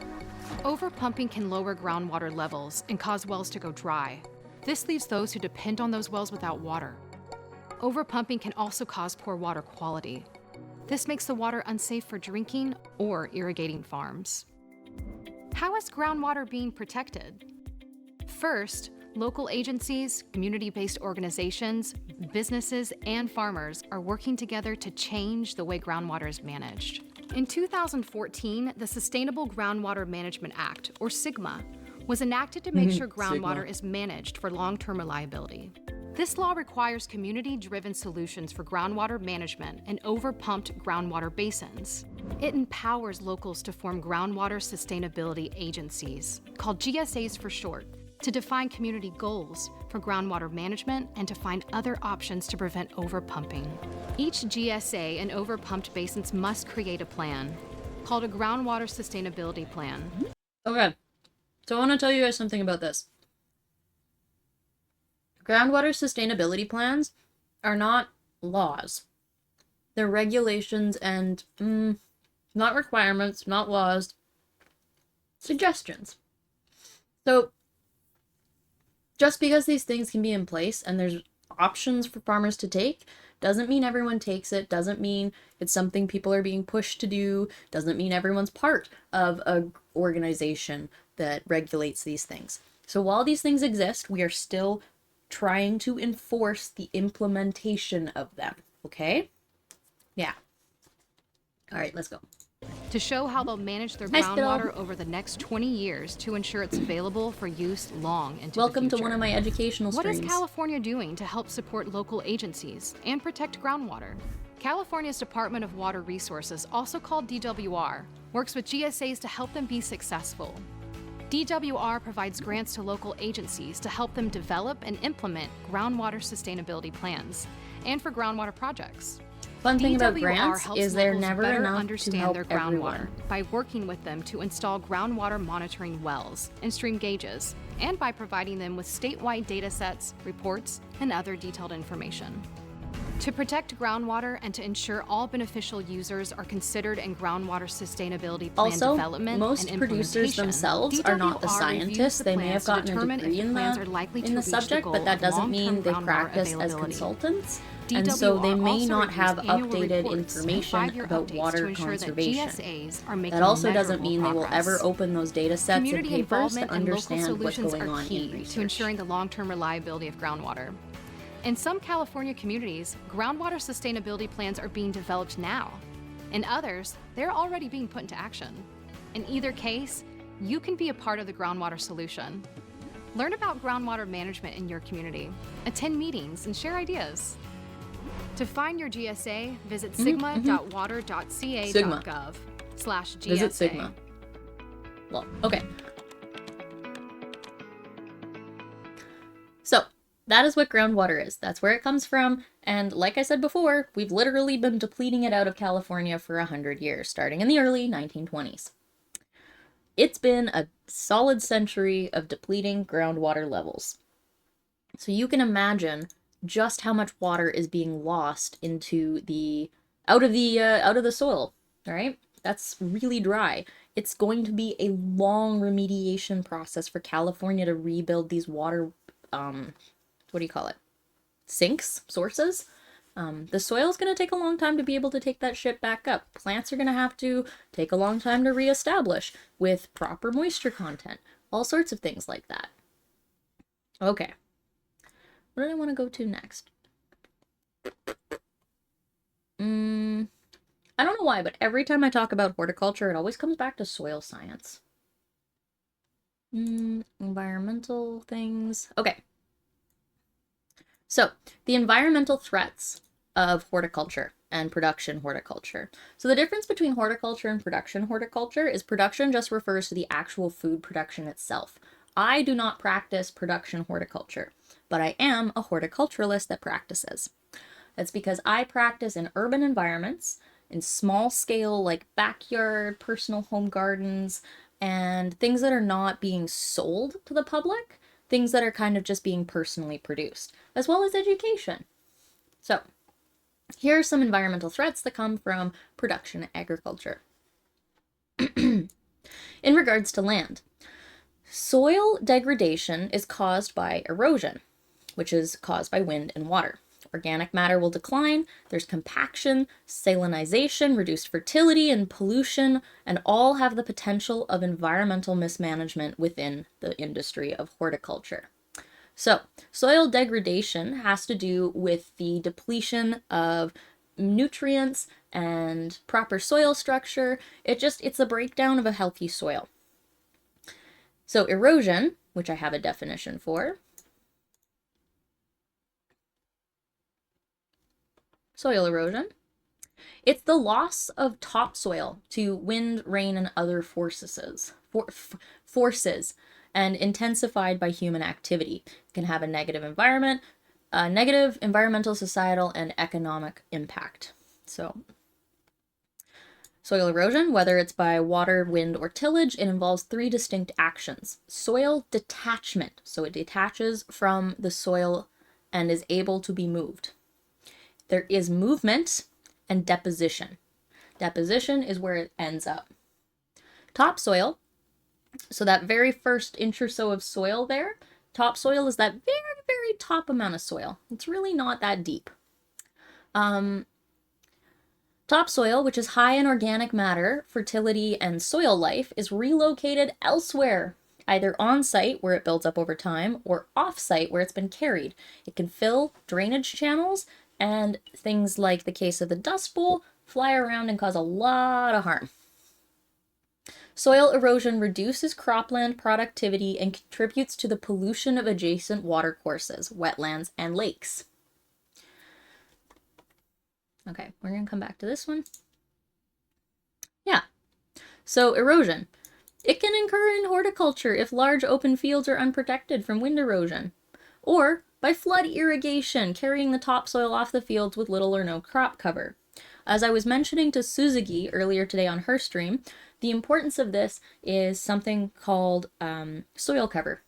Overpumping can lower groundwater levels and cause wells to go dry. This leaves those who depend on those wells without water. Overpumping can also cause poor water quality. This makes the water unsafe for drinking or irrigating farms. How is groundwater being protected? First, local agencies, community-based organizations, businesses, and farmers are working together to change the way groundwater is managed. In 2014, the Sustainable Groundwater Management Act, or SGMA, was enacted to make sure groundwater is managed for long-term reliability. This law requires community-driven solutions for groundwater management and overpumped groundwater basins. It empowers locals to form groundwater sustainability agencies, called GSAs for short, to define community goals for groundwater management and to find other options to prevent overpumping. Each GSA and overpumped basins must create a plan, called a groundwater sustainability plan. Okay, so I want to tell you guys something about this. Groundwater sustainability plans are not laws. They're regulations and, not requirements, not laws, suggestions. So, just because these things can be in place and there's options for farmers to take, doesn't mean everyone takes it, doesn't mean it's something people are being pushed to do, doesn't mean everyone's part of an organization that regulates these things. So while these things exist, we are still trying to enforce the implementation of them, okay? Yeah. All right, let's go. To show how they'll manage their groundwater over the next 20 years to ensure it's available for use long into the future. Welcome to one of my educational streams. What is California doing to help support local agencies and protect groundwater? California's Department of Water Resources, also called DWR, works with GSAs to help them be successful. DWR provides grants to local agencies to help them develop and implement groundwater sustainability plans and for groundwater projects. Fun thing about DWR grants helps is they're locals never better enough to understand help their groundwater everyone. by working with them to install groundwater monitoring wells and stream gauges, and by providing them with statewide data sets, reports, and other detailed information. To protect groundwater and to ensure all beneficial users are considered in groundwater sustainability plan development most and producers themselves are not the DWR reviews scientists. the They may plans have to gotten a determine degree if the in plans are likely to the reach subject, goal but that of doesn't mean they long-term groundwater practice as availability. consultants. And so they DWR may also not have reviews annual updated reports and information five-year about updates water to ensure conservation. That GSAs are making That also doesn't measurable mean they will progress. ever open those data sets and Community papers to involvement and local understand what's solutions going are on in key research. to ensuring the long-term reliability of groundwater. In some California communities, groundwater sustainability plans are being developed now. In others, they're already being put into action. In either case, you can be a part of the groundwater solution. Learn about groundwater management in your community, attend meetings, and share ideas. To find your GSA, visit sigma.water.ca.gov/GSA. Visit Sigma. Well, okay. So, that is what groundwater is. That's where it comes from. And like I said before, we've literally been depleting it out of California for 100 years, starting in the early 1920s. It's been a solid century of depleting groundwater levels. So you can imagine just how much water is being lost into out of the soil, all right? That's really dry. It's going to be a long remediation process for California to rebuild these water what do you call it? Sinks, sources. The soil is going to take a long time to be able to take that shit back up. Plants are going to have to take a long time to reestablish with proper moisture content. All sorts of things like that. Okay. What did I want to go to next? I don't know why, but every time I talk about horticulture, it always comes back to soil science. Environmental things. Okay. So, the environmental threats of horticulture and production horticulture. So, the difference between horticulture and production horticulture is production just refers to the actual food production itself. I do not practice production horticulture, but I am a horticulturalist that practices. That's because I practice in urban environments, in small scale, like backyard, personal home gardens, and things that are not being sold to the public, things that are kind of just being personally produced, as well as education. So, here are some environmental threats that come from production agriculture. In regards to land, soil degradation is caused by erosion, which is caused by wind and water. Organic matter will decline, there's compaction, salinization, reduced fertility, and pollution, and all have the potential of environmental mismanagement within the industry of horticulture. So, soil degradation has to do with the depletion of nutrients and proper soil structure. It's a breakdown of a healthy soil. So, erosion, which I have a definition for, soil erosion. It's the loss of topsoil to wind, rain, and other forces, and intensified by human activity. It can have a negative environmental, societal, and economic impact. So, soil erosion, whether it's by water, wind, or tillage, it involves three distinct actions. Soil detachment, so it detaches from the soil and is able to be moved. There is movement and deposition. Deposition is where it ends up. Topsoil, so that very first inch or so of soil there, topsoil is that very, very top amount of soil. It's really not that deep. Topsoil, which is high in organic matter, fertility, and soil life, is relocated elsewhere, either on site where it builds up over time or off site where it's been carried. It can fill drainage channels, and things like the case of the Dust Bowl fly around and cause a lot of harm. Soil erosion reduces cropland productivity and contributes to the pollution of adjacent watercourses, wetlands, and lakes. Okay, we're going to come back to this one. Yeah, so erosion. It can occur in horticulture if large open fields are unprotected from wind erosion, or by flood irrigation, carrying the topsoil off the fields with little or no crop cover. As I was mentioning to Suzuki earlier today on her stream, the importance of this is something called soil cover.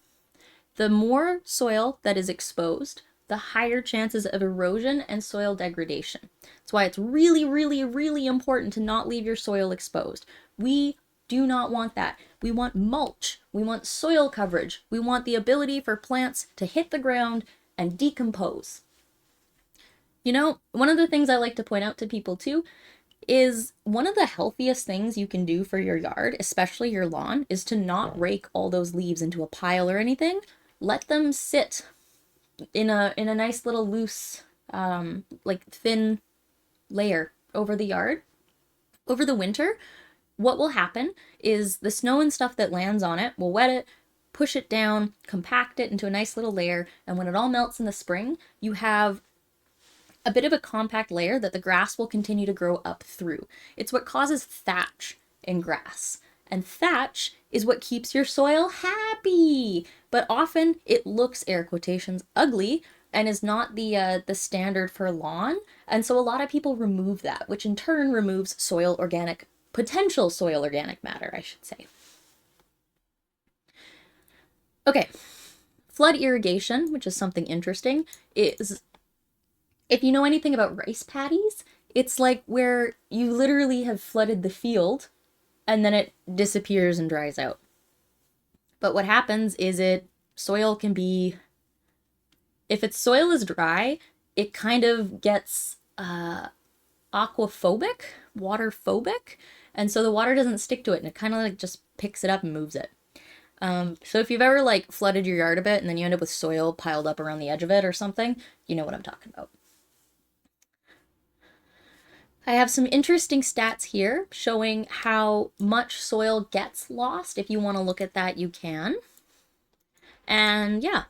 The more soil that is exposed, the higher chances of erosion and soil degradation. That's why it's really, really, really important to not leave your soil exposed. We do not want that. We want mulch. We want soil coverage. We want the ability for plants to hit the ground and decompose. You know, one of the things I like to point out to people too is one of the healthiest things you can do for your yard, especially your lawn, is to not rake all those leaves into a pile or anything. Let them sit in a nice little loose, like thin layer over the yard. Over the winter, what will happen is the snow and stuff that lands on it will wet it, push it down, compact it into a nice little layer, and when it all melts in the spring, you have a bit of a compact layer that the grass will continue to grow up through. It's what causes thatch in grass. And thatch is what keeps your soil happy. But often it looks, air quotations, ugly and is not the standard for lawn. And so a lot of people remove that, which in turn removes potential soil organic matter, I should say. Okay, flood irrigation, which is something interesting, is, if you know anything about rice paddies, it's like where you literally have flooded the field and then it disappears and dries out. But what happens is soil can be, if its soil is dry, it kind of gets aquaphobic, waterphobic, and so the water doesn't stick to it and it kind of like just picks it up and moves it. So if you've ever like flooded your yard a bit and then you end up with soil piled up around the edge of it or something, you know what I'm talking about. I have some interesting stats here showing how much soil gets lost. If you want to look at that, you can. And yeah,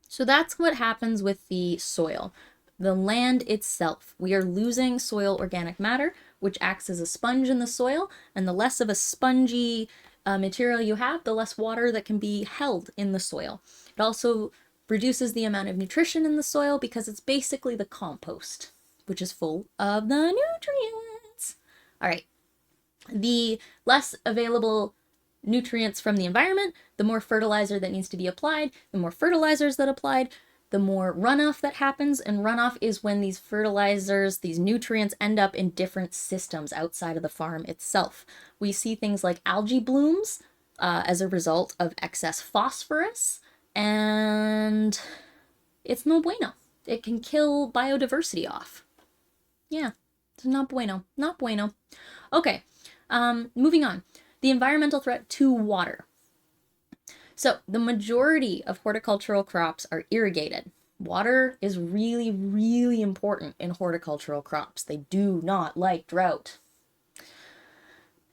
so that's what happens with the soil. The land itself. We are losing soil organic matter, which acts as a sponge in the soil, and the less of a spongy material you have, the less water that can be held in the soil. It also reduces the amount of nutrition in the soil because it's basically the compost, which is full of the nutrients. All right, the less available nutrients from the environment, the more fertilizer that needs to be applied, the more fertilizers that applied, the more runoff that happens. And runoff is when these fertilizers, these nutrients end up in different systems outside of the farm itself. We see things like algae blooms as a result of excess phosphorus, and it's no bueno. It can kill biodiversity off. Yeah, it's not bueno. Not bueno. Okay, moving on. The environmental threat to water. So the majority of horticultural crops are irrigated. Water is really, really important in horticultural crops. They do not like drought.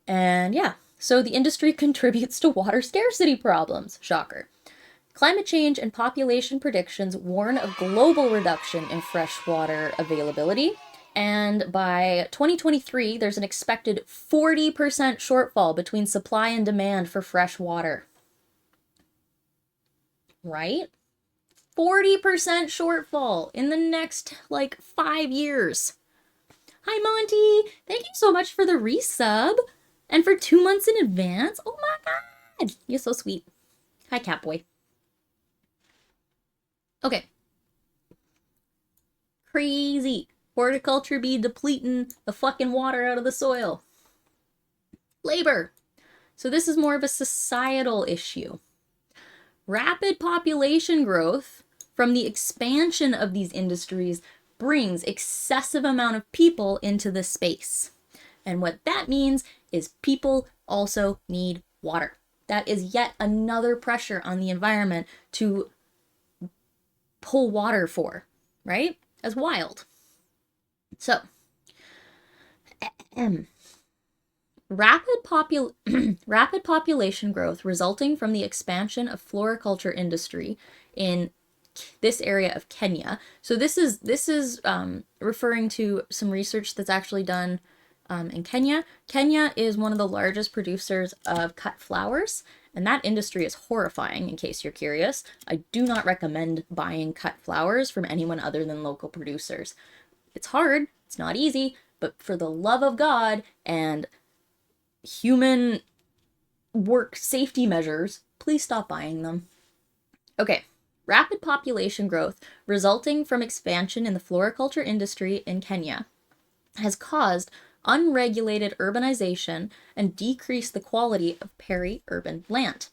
And yeah, so the industry contributes to water scarcity problems. Shocker. Climate change and population predictions warn of global reduction in freshwater availability. And by 2023, there's an expected 40% shortfall between supply and demand for fresh water. Right? 40% shortfall in the next, 5 years. Hi, Monty. Thank you so much for the resub. And for 2 months in advance. Oh my god. You're so sweet. Hi, Catboy. Okay. Crazy. Horticulture be depleting the fucking water out of the soil. Labor. So this is more of a societal issue. Rapid population growth from the expansion of these industries brings excessive amount of people into the space. And what that means is people also need water. That is yet another pressure on the environment to pull water for, right? That's wild. So, rapid population growth resulting from the expansion of floriculture industry in this area of Kenya. So this is referring to some research that's actually done in Kenya. Kenya is one of the largest producers of cut flowers, and that industry is horrifying, in case you're curious. I do not recommend buying cut flowers from anyone other than local producers. It's hard, it's not easy, but for the love of God and human work safety measures, please stop buying them. Okay, rapid population growth resulting from expansion in the floriculture industry in Kenya has caused unregulated urbanization and decreased the quality of peri-urban land.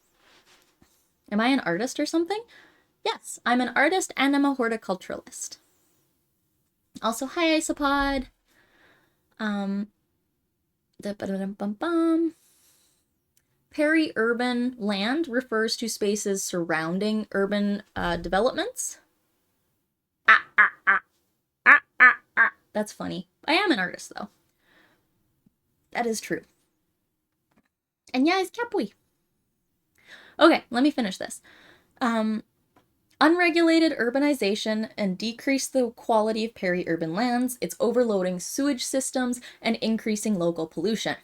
Am I an artist or something? Yes, I'm an artist and I'm a horticulturalist. Also, hi, Isopod. Peri-urban land refers to spaces surrounding urban developments. That's funny. I am an artist, though. That is true. And yeah, it's Capui. Okay, let me finish this. Unregulated urbanization and decrease the quality of peri-urban lands. It's overloading sewage systems and increasing local pollution.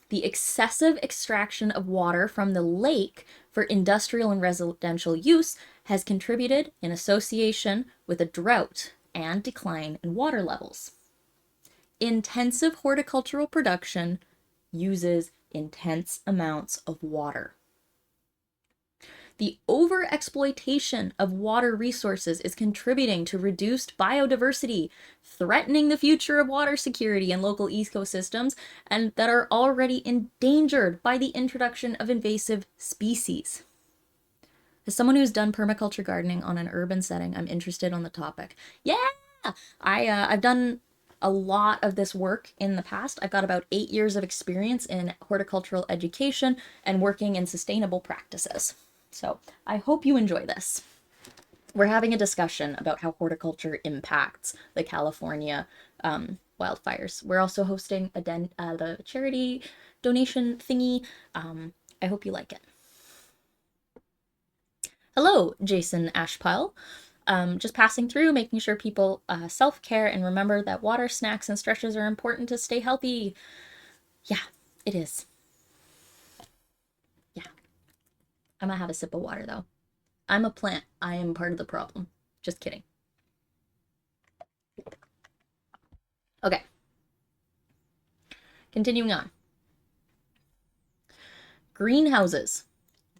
The excessive extraction of water from the lake for industrial and residential use has contributed in association with a drought and decline in water levels. Intensive horticultural production uses intense amounts of water. The overexploitation of water resources is contributing to reduced biodiversity, threatening the future of water security and local ecosystems, and that are already endangered by the introduction of invasive species. As someone who's done permaculture gardening on an urban setting, I'm interested on the topic. Yeah! I've done a lot of this work in the past. I've got about 8 years of experience in horticultural education and working in sustainable practices. So I hope you enjoy this. We're having a discussion about how horticulture impacts the California wildfires. We're also hosting the charity donation thingy. I hope you like it. Hello, Jason Ashpile. Just passing through, making sure people self-care and remember that water, snacks, and stretches are important to stay healthy. Yeah, it is. Yeah. I'm gonna have a sip of water though. I'm a plant. I am part of the problem. Just kidding. Okay. Continuing on. Greenhouses.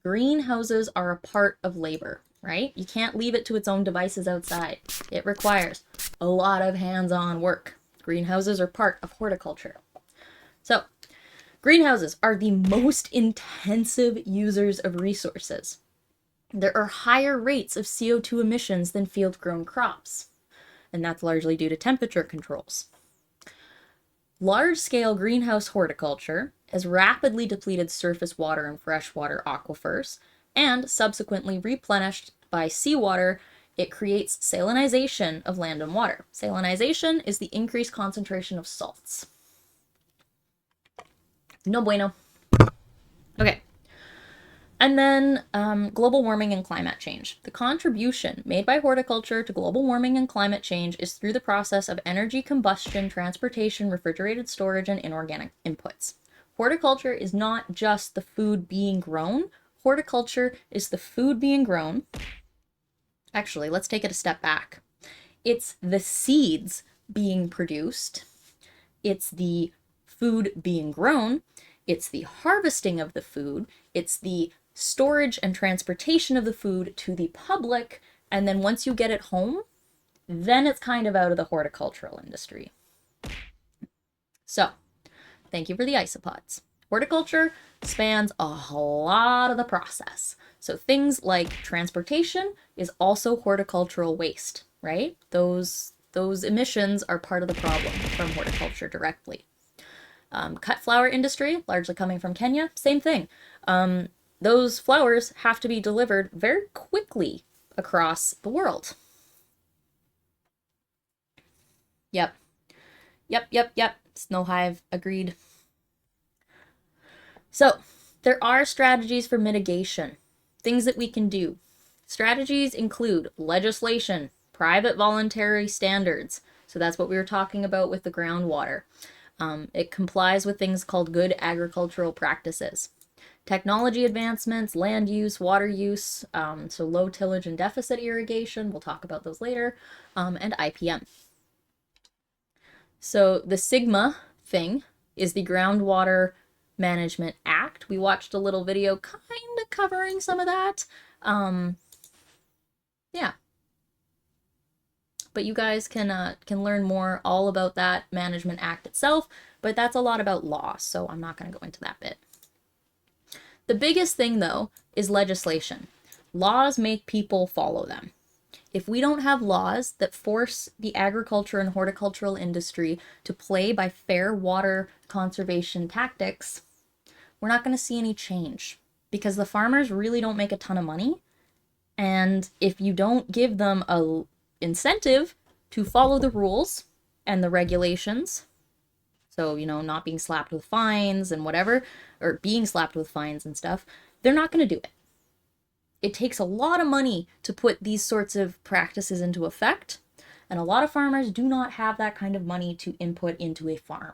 Greenhouses are a part of labor, right? You can't leave it to its own devices outside. It requires a lot of hands-on work. Greenhouses are part of horticulture. So, greenhouses are the most intensive users of resources. There are higher rates of CO2 emissions than field-grown crops, and that's largely due to temperature controls. Large-scale greenhouse horticulture has rapidly depleted surface water and freshwater aquifers, and subsequently replenished by seawater, it creates salinization of land and water. Salinization is the increased concentration of salts. No bueno. Okay. And then global warming and climate change. The contribution made by horticulture to global warming and climate change is through the process of energy combustion, transportation, refrigerated storage, and inorganic inputs. Horticulture is not just the food being grown. Horticulture is the food being grown. Actually, let's take it a step back. It's the seeds being produced. It's the food being grown. It's the harvesting of the food. It's the storage and transportation of the food to the public, and then once you get it home, then it's kind of out of the horticultural industry. So, thank you for the isopods. Horticulture spans a lot of the process. So things like transportation is also horticultural waste, right? Those emissions are part of the problem from horticulture directly. Cut flower industry, largely coming from Kenya, same thing. Those flowers have to be delivered very quickly across the world. Yep. Snow hive, agreed. So, there are strategies for mitigation, things that we can do. Strategies include legislation, private voluntary standards. So that's what we were talking about with the groundwater. It complies with things called good agricultural practices. Technology advancements, land use, water use, so low tillage and deficit irrigation, we'll talk about those later, and IPM. So the SIGMA thing is the Groundwater Management Act. We watched a little video kind of covering some of that. Yeah. But you guys can learn more all about that Management Act itself, but that's a lot about law, so I'm not going to go into that bit. The biggest thing, though, is legislation. Laws make people follow them. If we don't have laws that force the agriculture and horticultural industry to play by fair water conservation tactics, we're not going to see any change because the farmers really don't make a ton of money. And if you don't give them a incentive to follow the rules and the regulations, so, not being slapped with fines and whatever, or being slapped with fines and stuff, they're not going to do it. It takes a lot of money to put these sorts of practices into effect, and a lot of farmers do not have that kind of money to input into a farm.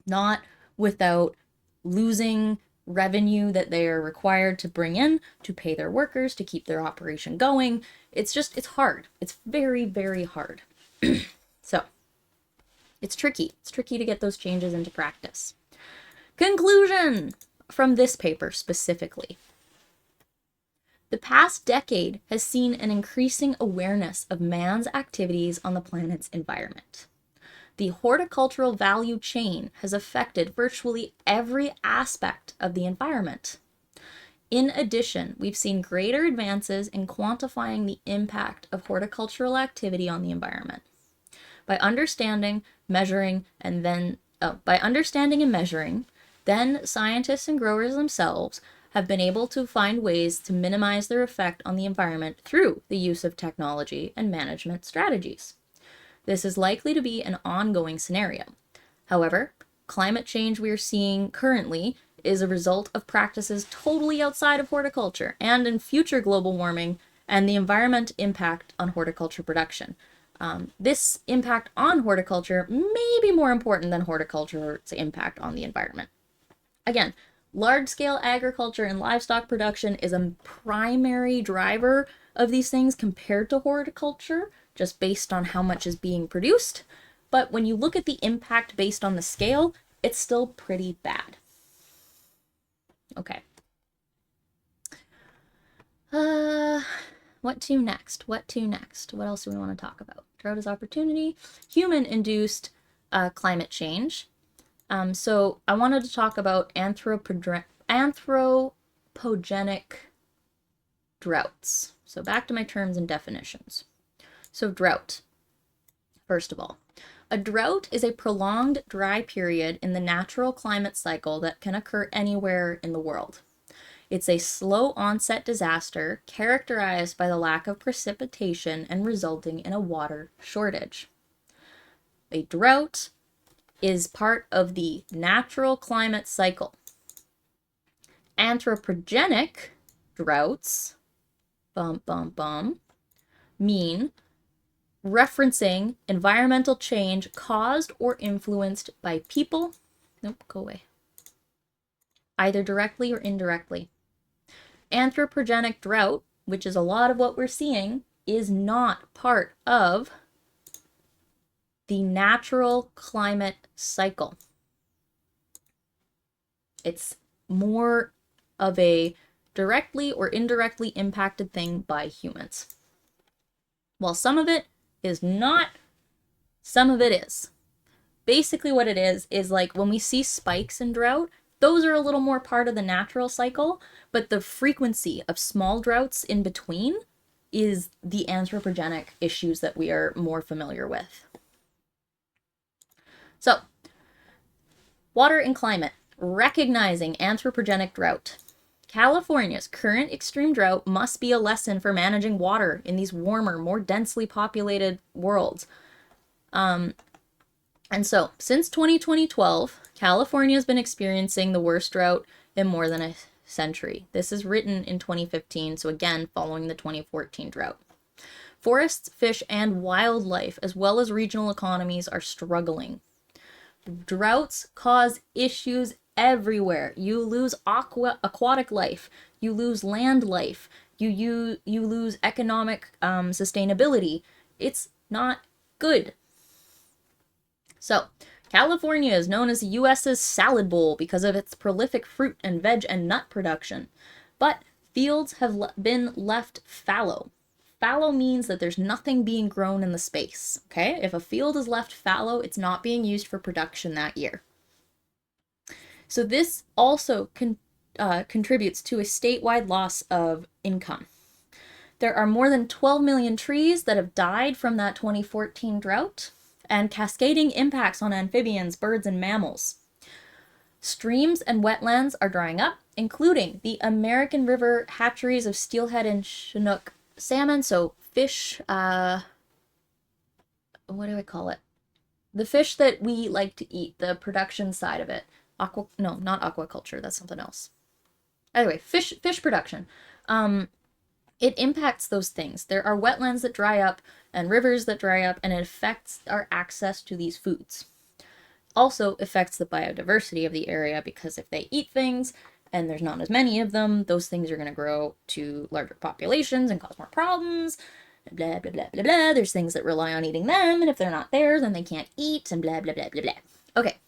Not without losing revenue that they are required to bring in to pay their workers, to keep their operation going. It's hard. It's very, very hard. So, it's tricky. It's tricky to get those changes into practice. Conclusion from this paper specifically. The past decade has seen an increasing awareness of man's activities on the planet's environment. The horticultural value chain has affected virtually every aspect of the environment. In addition, we've seen greater advances in quantifying the impact of horticultural activity on the environment. By understanding, measuring, then scientists and growers themselves have been able to find ways to minimize their effect on the environment through the use of technology and management strategies. This is likely to be an ongoing scenario. However, climate change we are seeing currently is a result of practices totally outside of horticulture and in future global warming and the environment impact on horticulture production. This impact on horticulture may be more important than horticulture's impact on the environment. Again, large-scale agriculture and livestock production is a primary driver of these things compared to horticulture, just based on how much is being produced. But when you look at the impact based on the scale, it's still pretty bad. Okay. What to next? What to next? What else do we want to talk about? Drought is opportunity. Human-induced climate change. So I wanted to talk about anthropogenic droughts. So back to my terms and definitions. So drought, first of all. A drought is a prolonged dry period in the natural climate cycle that can occur anywhere in the world. It's a slow onset disaster characterized by the lack of precipitation and resulting in a water shortage. A drought is part of the natural climate cycle. Anthropogenic droughts, mean referencing environmental change caused or influenced by people, either directly or indirectly. Anthropogenic drought, which is a lot of what we're seeing, is not part of the natural climate cycle. It's more of a directly or indirectly impacted thing by humans. While some of it is not, some of it is. Basically what it is like when we see spikes in drought, those are a little more part of the natural cycle, but the frequency of small droughts in between is the anthropogenic issues that we are more familiar with. So, water and climate, recognizing anthropogenic drought. California's current extreme drought must be a lesson for managing water in these warmer, more densely populated worlds. And so, since 2012, California has been experiencing the worst drought in more than a century. This is written in 2015, so again, following the 2014 drought. Forests, fish, and wildlife, as well as regional economies, are struggling. Droughts cause issues everywhere. You lose aquatic life, you lose land life, you lose economic sustainability. It's not good. So, California is known as the US's salad bowl because of its prolific fruit and veg and nut production. But fields have been left fallow. Fallow means that there's nothing being grown in the space, okay? If a field is left fallow, it's not being used for production that year. So this also contributes to a statewide loss of income. There are more than 12 million trees that have died from that 2014 drought, and cascading impacts on amphibians, birds, and mammals. Streams and wetlands are drying up, including the American River hatcheries of steelhead and Chinook salmon, so fish, what do I call it? The fish that we like to eat, the production side of it. Not aquaculture, that's something else. Anyway, fish production. It impacts those things. There are wetlands that dry up and rivers that dry up, and it affects our access to these foods. Also affects the biodiversity of the area because if they eat things and there's not as many of them, those things are going to grow to larger populations and cause more problems. Blah, blah, blah, blah, blah. There's things that rely on eating them, and if they're not there, then they can't eat, and blah, blah, blah, blah, blah. Okay.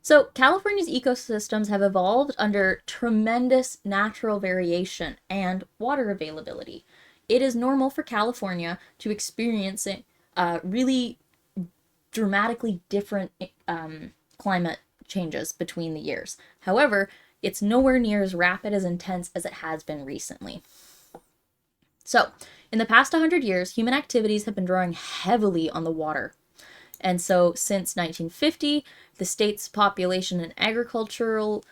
So, California's ecosystems have evolved under tremendous natural variation and water availability. It is normal for California to experience really dramatically different climate changes between the years. However, it's nowhere near as rapid as intense as it has been recently. So, in the past 100 years, human activities have been drawing heavily on the water. And so since 1950, the state's population and agricultural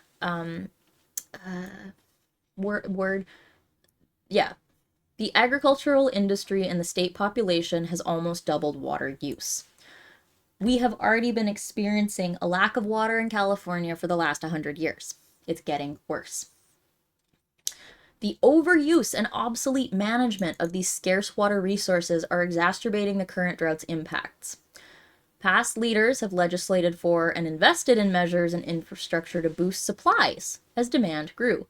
the The agricultural industry and the state population has almost doubled water use. We have already been experiencing a lack of water in California for the last 100 years. It's getting worse. The overuse and obsolete management of these scarce water resources are exacerbating the current drought's impacts. Past leaders have legislated for and invested in measures and infrastructure to boost supplies as demand grew,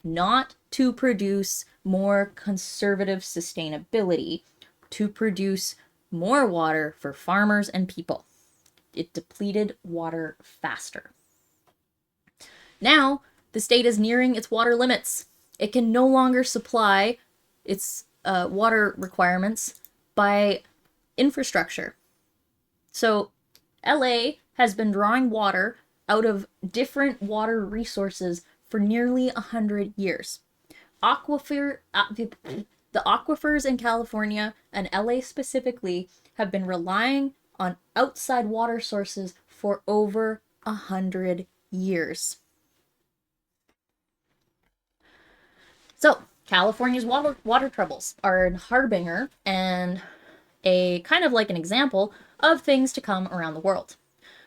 not to produce more conservative sustainability, to produce more water for farmers and people. It depleted water faster. Now, the state is nearing its water limits. It can no longer supply its water requirements by infrastructure. So, LA has been drawing water out of different water resources for nearly 100 years. The aquifers in California and LA specifically have been relying on outside water sources for over 100 years. So, California's water troubles are a harbinger and a kind of like an example of things to come around the world.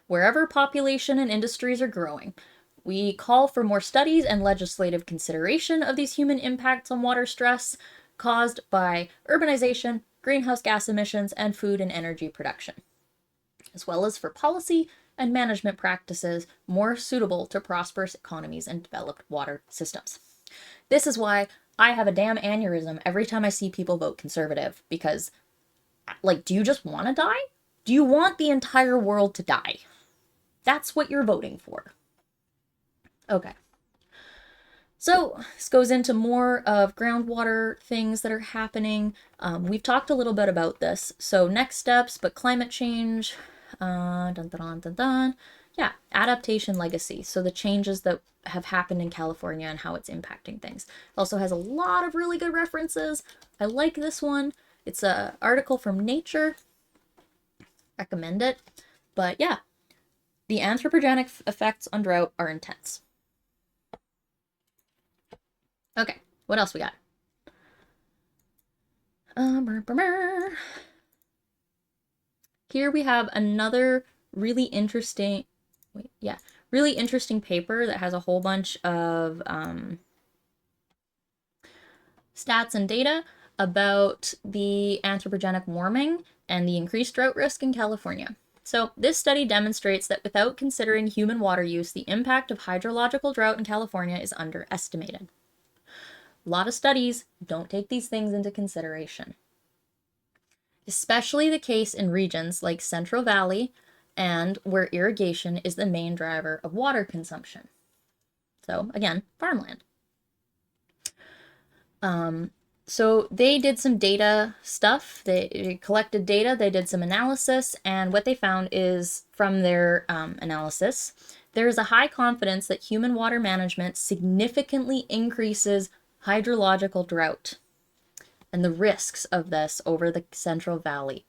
Wherever population and industries are growing, we call for more studies and legislative consideration of these human impacts on water stress caused by urbanization, greenhouse gas emissions, and food and energy production, as well as for policy and management practices more suitable to prosperous economies and developed water systems. This is why I have a damn aneurysm every time I see people vote conservative, because, like, do you just want to die? Do you want the entire world to die? That's what you're voting for. Okay. So this goes into more of groundwater things that are happening. We've talked a little bit about this. So next steps, but climate change, yeah, adaptation legacy. So the changes that have happened in California and how it's impacting things. It also has a lot of really good references. I like this one. It's an article from Nature. Recommend it. But yeah, the anthropogenic effects on drought are intense. Okay, what else we got? Here we have another really interesting, really interesting paper that has a whole bunch of stats and data about the anthropogenic warming and the increased drought risk in California. So this study demonstrates that without considering human water use, the impact of hydrological drought in California is underestimated. A lot of studies don't take these things into consideration. Especially the case in regions like Central Valley and where irrigation is the main driver of water consumption. So again, farmland. So they did some data stuff. They collected data, they did some analysis, and what they found is from their analysis, there is a high confidence that human water management significantly increases hydrological drought and the risks of this over the Central Valley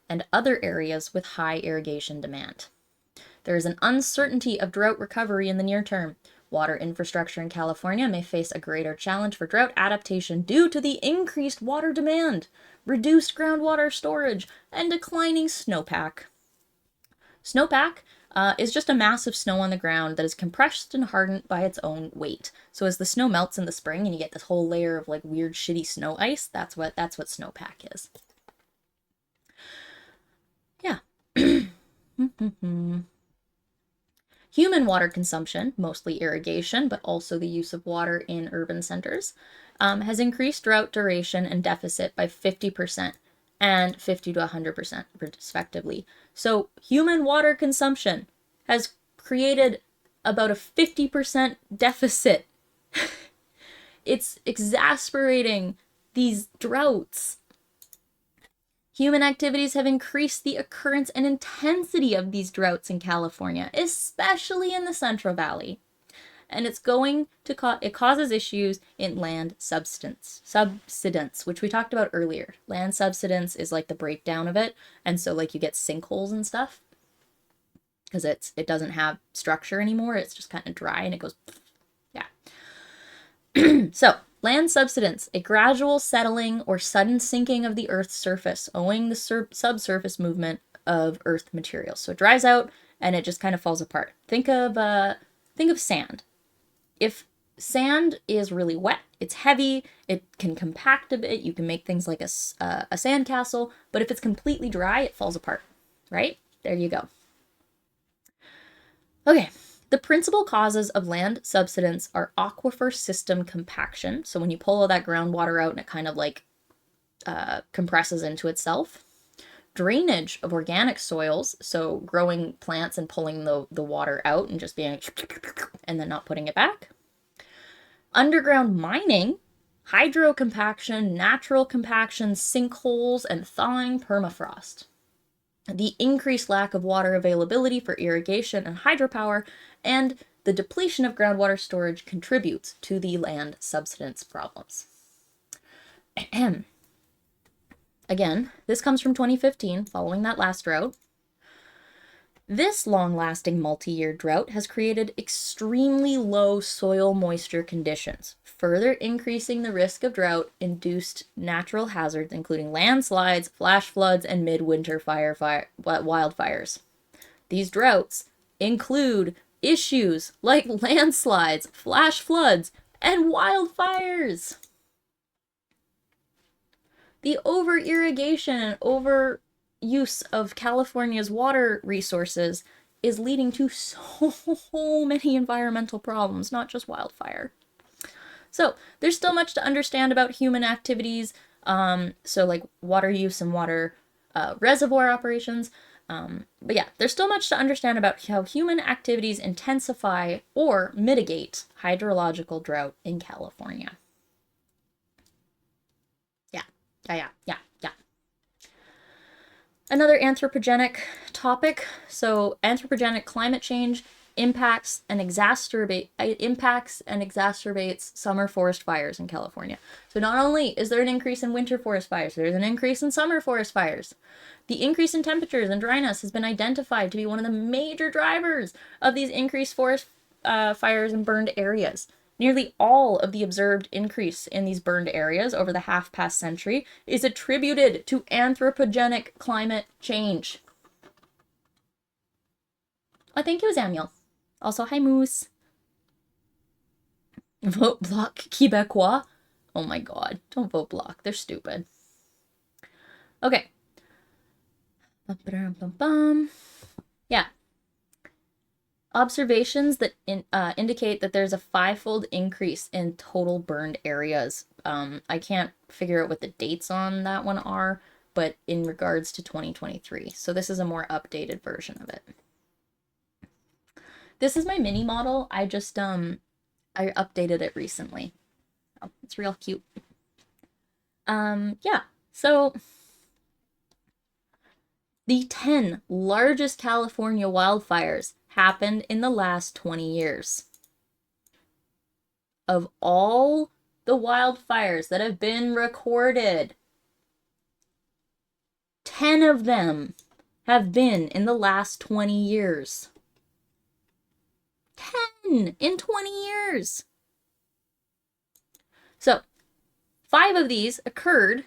and other areas with high irrigation demand. There is an uncertainty of drought recovery in the near term. Water infrastructure in California may face a greater challenge for drought adaptation due to the increased water demand, reduced groundwater storage, and declining snowpack. Snowpack is just a mass of snow on the ground that is compressed and hardened by its own weight. So as the snow melts in the spring and you get this whole layer of like weird shitty snow ice, that's what snowpack is. Yeah. Human water consumption, mostly irrigation, but also the use of water in urban centers, has increased drought duration and deficit by 50% and 50 to 100% respectively. So human water consumption has created about a 50% deficit. It's exacerbating these droughts. Human activities have increased the occurrence and intensity of these droughts in California, especially in the Central Valley. And it's going to it causes issues in land subsidence, which we talked about earlier. Land subsidence is like the breakdown of it, and so like you get sinkholes and stuff because it doesn't have structure anymore. It's just kind of dry and it goes, yeah. So Land subsidence, a gradual settling or sudden sinking of the Earth's surface owing the subsurface movement of Earth materials. So it dries out and it just kind of falls apart. Think of sand. If sand is really wet, it's heavy, it can compact a bit, you can make things like a sand castle, but if it's completely dry, it falls apart, right? There you go. Okay, the principal causes of land subsidence are aquifer system compaction. So when you pull all that groundwater out and it kind of like compresses into itself. Drainage of organic soils, so growing plants and pulling the water out and just being and then not putting it back. Underground mining, hydrocompaction, natural compaction, sinkholes, and thawing permafrost. The increased lack of water availability for irrigation and hydropower, and the depletion of groundwater storage contributes to the land subsidence problems. Again, this comes from 2015, following that last drought. This long-lasting multi-year drought has created extremely low soil moisture conditions, further increasing the risk of drought-induced natural hazards, including landslides, flash floods, and midwinter wildfires. These droughts include issues like landslides, flash floods, and wildfires. The over-irrigation and overuse of California's water resources is leading to so many environmental problems, not just wildfire. So there's still much to understand about human activities, so like water use and water reservoir operations. But yeah, there's still much to understand about how human activities intensify or mitigate hydrological drought in California. Yeah. Another anthropogenic topic. So anthropogenic climate change impacts and exacerbates summer forest fires in California. So not only is there an increase in winter forest fires, there's an increase in summer forest fires. The increase in temperatures and dryness has been identified to be one of the major drivers of these increased forest fires and burned areas. Nearly all of the observed increase in these burned areas over the half-past century is attributed to anthropogenic climate change. Oh, thank you, Samuel. Also, hi, Moose. Vote Bloc Québécois. Oh my god, don't vote Bloc. They're stupid. Okay. Yeah. Observations that indicate that there's a 5-fold increase in total burned areas. I can't figure out what the dates on that one are, but in regards to 2023. So this is a more updated version of it. This is my mini model. I just I updated it recently. Oh, it's real cute. Yeah. So the 10 largest California wildfires happened in the last 20 years. Of all the wildfires that have been recorded, 10 of them have been in the last 20 years. 10 in 20 years. So, 5 of these occurred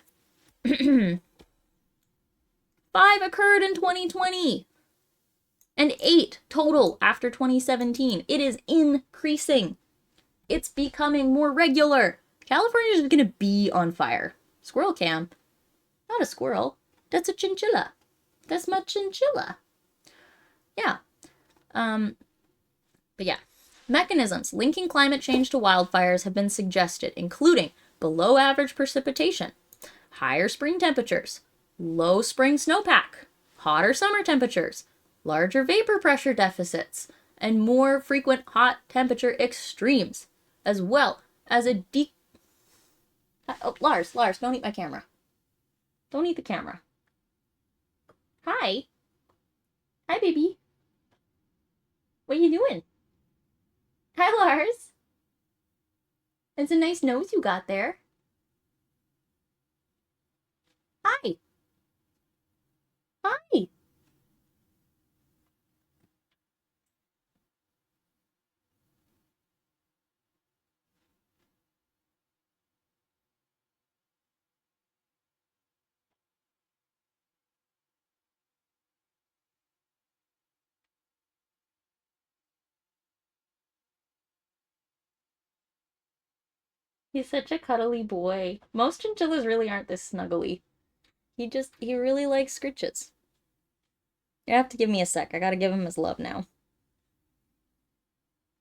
5 occurred in 2020. And 8 total after 2017. It is increasing. It's becoming more regular. California is going to be on fire. Squirrel camp. Not a squirrel. That's a chinchilla. That's my chinchilla. Yeah. But yeah. Mechanisms linking climate change to wildfires have been suggested, including below average precipitation, higher spring temperatures, low spring snowpack, hotter summer temperatures, larger vapor pressure deficits, and more frequent hot temperature extremes, as well as a Oh, Lars, don't eat my camera. Don't eat the camera. Hi. Hi, baby. What are you doing? Hi, Lars. It's a nice nose you got there. Hi. Hi. He's such a cuddly boy. Most chinchillas really aren't this snuggly. He really likes scritches. You have to give me a sec. I gotta give him his love now.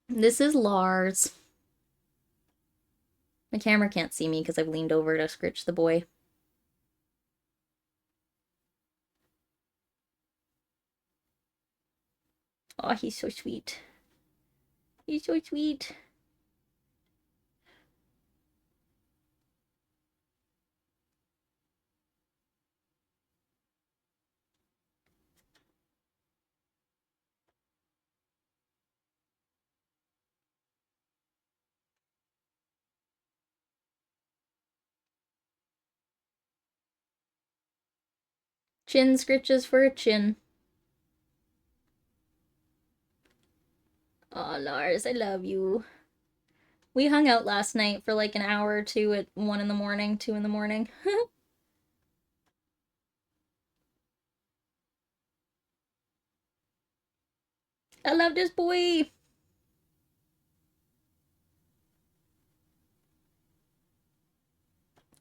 This is Lars. The camera can't see me because I've leaned over to scritch the boy. Oh, he's so sweet. He's so sweet. Chin scritches for a chin. Aw, Lars, I love you. We hung out last night for like an hour or two at 1 in the morning, 2 in the morning. I love this boy.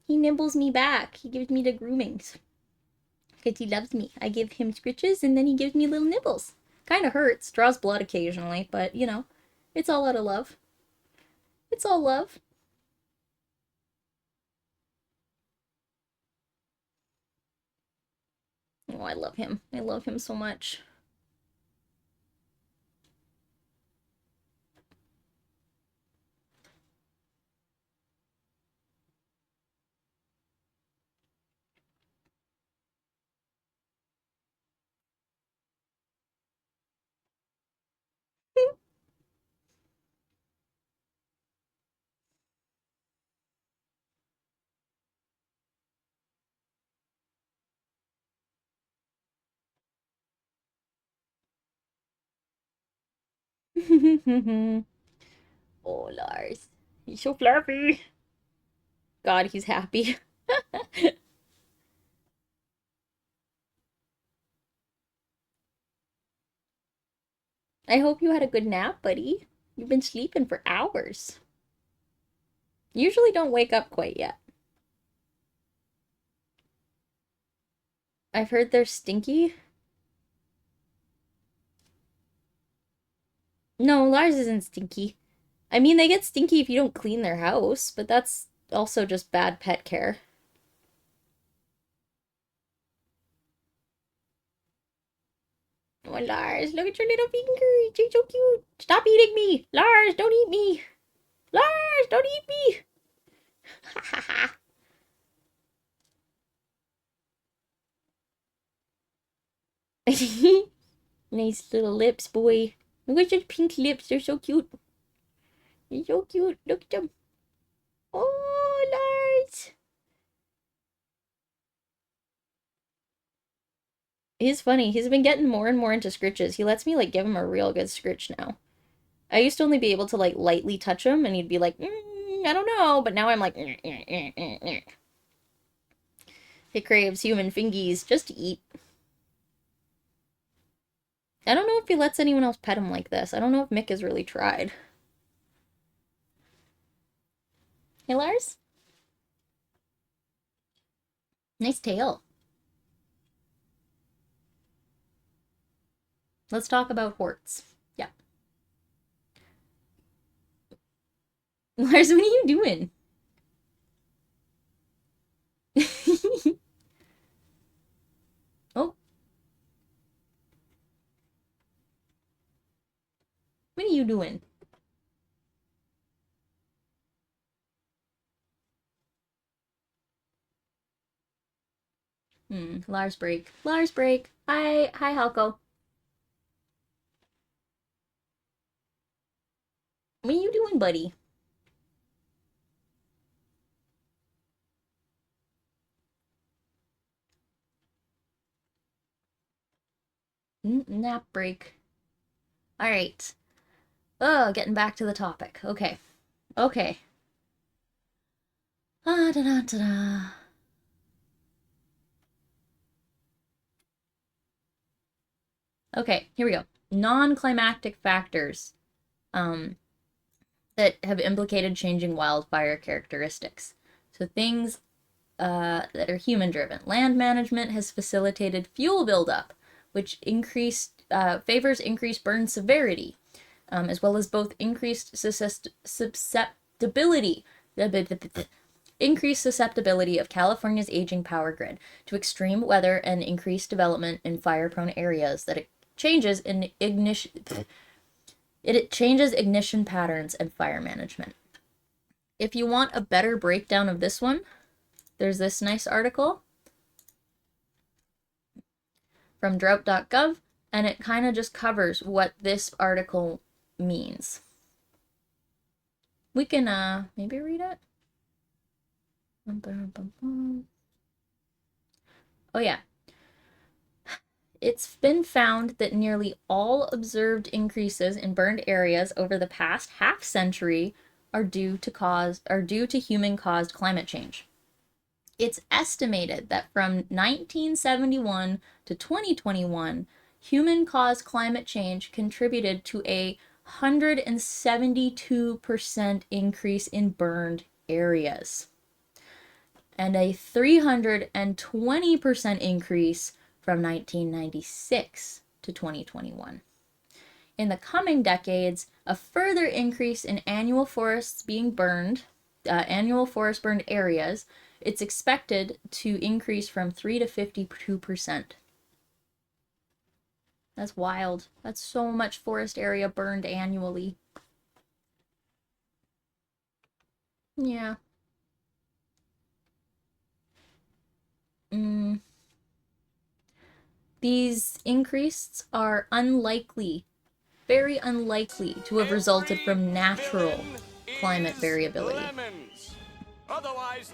He nibbles me back. He gives me the groomings. Because he loves me. I give him scritches and then he gives me little nibbles. Kind of hurts, draws blood occasionally, but you know, it's all out of love. It's all love. Oh, I love him. I love him so much. Oh, Lars. He's so fluffy. God, he's happy. I hope you had a good nap, buddy. You've been sleeping for hours. Usually don't wake up quite yet. I've heard they're stinky. No, Lars isn't stinky. I mean, they get stinky if you don't clean their house, but that's also just bad pet care. Oh, Lars, look at your little fingers. You're so cute. Stop eating me. Lars, don't eat me. Lars, don't eat me. Ha ha ha. Nice little lips, boy. Look at your pink lips. They're so cute. They're so cute. Look at them. Oh, Lars. He's funny. He's been getting more and more into scritches. He lets me, like, give him a real good scritch now. I used to only be able to, like, lightly touch him, and he'd be like, I don't know. But now I'm like, He craves human fingies just to eat. I don't know if he lets anyone else pet him like this. I don't know if Mick has really tried. Hey, Lars? Nice tail. Let's talk about Horts. Yeah. Lars, what are you doing? Oh, what are you doing? Lars break. Lars break. Hi, Halko. What are you doing, buddy? Nap break. All right. Oh, getting back to the topic. Okay. Okay. Ah, da da da da. Okay, here we go. Non-climactic factors. Um, that have implicated changing wildfire characteristics. So things that are human driven. Land management has facilitated fuel buildup, which favors increased burn severity, as well as both increased susceptibility of California's aging power grid to extreme weather and increased development in fire-prone areas that it changes ignition patterns and fire management. If you want a better breakdown of this one, there's this nice article from drought.gov, and it kind of just covers what this article means. We can maybe read it. Oh yeah. It's been found that nearly all observed increases in burned areas over the past half century are due to human-caused climate change. It's estimated that from 1971 to 2021, human-caused climate change contributed to a 172% increase in burned areas and a 320% increase from 1996 to 2021. In the coming decades, a further increase in annual forest burned areas, it's expected to increase from 3 to 52%. That's wild. That's so much forest area burned annually. Yeah. These increases are unlikely, very unlikely, to have resulted from natural climate variability. Otherwise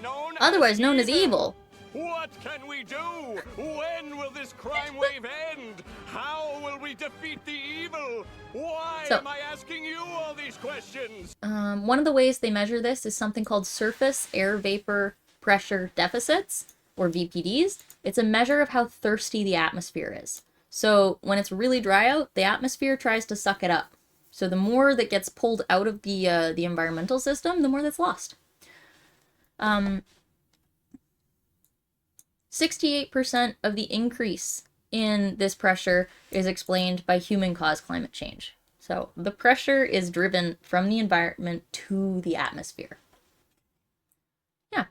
known as evil. What can we do? When will this crime wave end? How will we defeat the evil? Why am I asking you all these questions? One of the ways they measure this is something called surface air vapor pressure deficits, or VPDs. It's a measure of how thirsty the atmosphere is. So when it's really dry out, the atmosphere tries to suck it up. So the more that gets pulled out of the environmental system, the more that's lost. 68% of the increase in this pressure is explained by human-caused climate change. So the pressure is driven from the environment to the atmosphere. Yeah.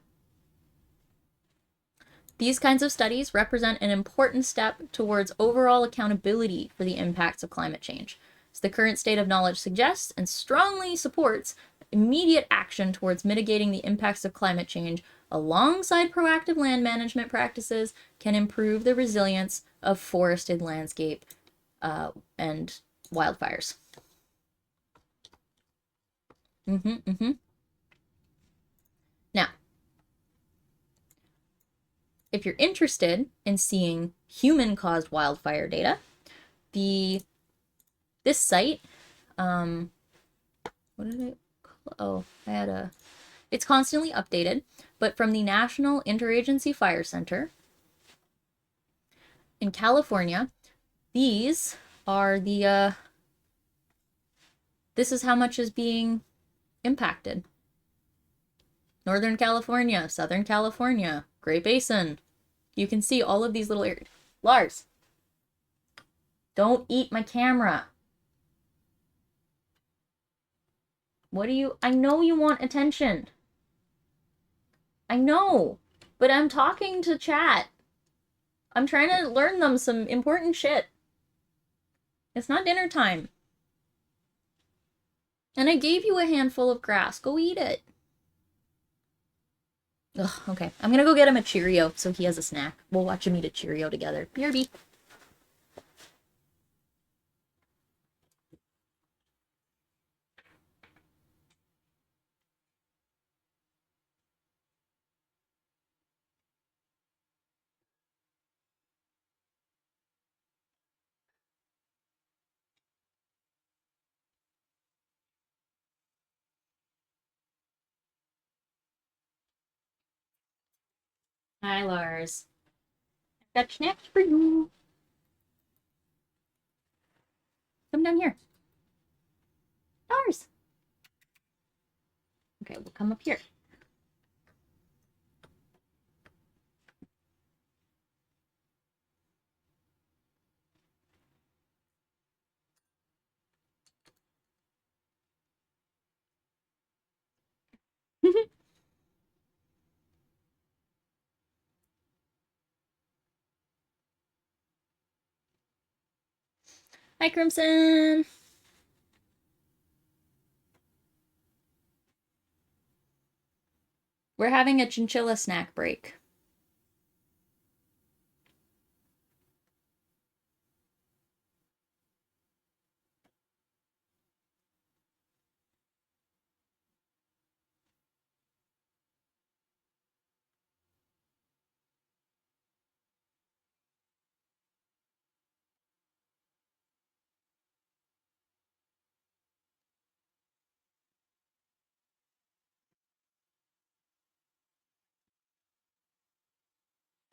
These kinds of studies represent an important step towards overall accountability for the impacts of climate change. As the current state of knowledge suggests and strongly supports, immediate action towards mitigating the impacts of climate change alongside proactive land management practices can improve the resilience of forested landscape and wildfires. Now, if you're interested in seeing human-caused wildfire data, this site, what did it call? Oh, it's constantly updated, but from the National Interagency Fire Center in California, these are this is how much is being impacted. Northern California, Southern California, Great Basin. You can see all of these little areas. Lars, don't eat my camera. I know you want attention. I know, but I'm talking to chat. I'm trying to learn them some important shit. It's not dinner time. And I gave you a handful of grass. Go eat it. Ugh, okay. I'm gonna go get him a Cheerio so he has a snack. We'll watch him eat a Cheerio together. BRB. Hi, Lars. I've got snacks for you. Come down here. Lars. Okay, we'll come up here. Hi, Crimson. We're having a chinchilla snack break.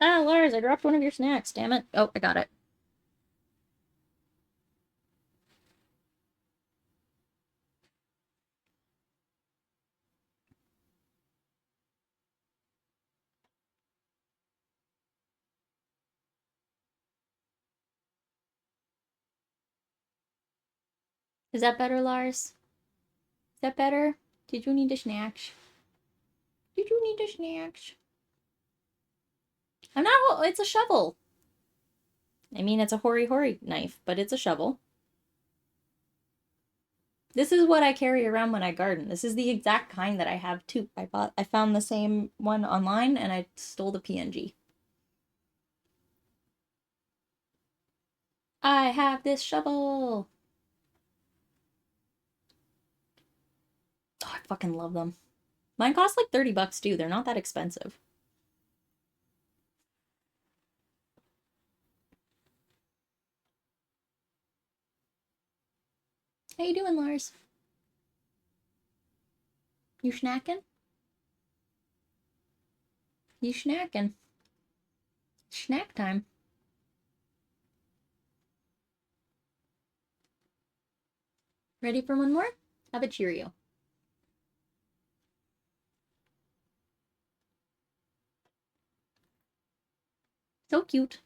Ah, Lars, I dropped one of your snacks, damn it. Oh, I got it. Is that better, Lars? Is that better? Did you need a snack? Did you need a snack? I'm not. It's a shovel. I mean, it's a hori knife, but it's a shovel. This is what I carry around when I garden. This is the exact kind that I have too. I found the same one online and I stole the PNG. I have this shovel. Oh, I fucking love them. Mine cost like 30 bucks too. They're not that expensive. How you doing, Lars? You snacking? You snacking? Snack time. Ready for one more? Have a Cheerio. So cute.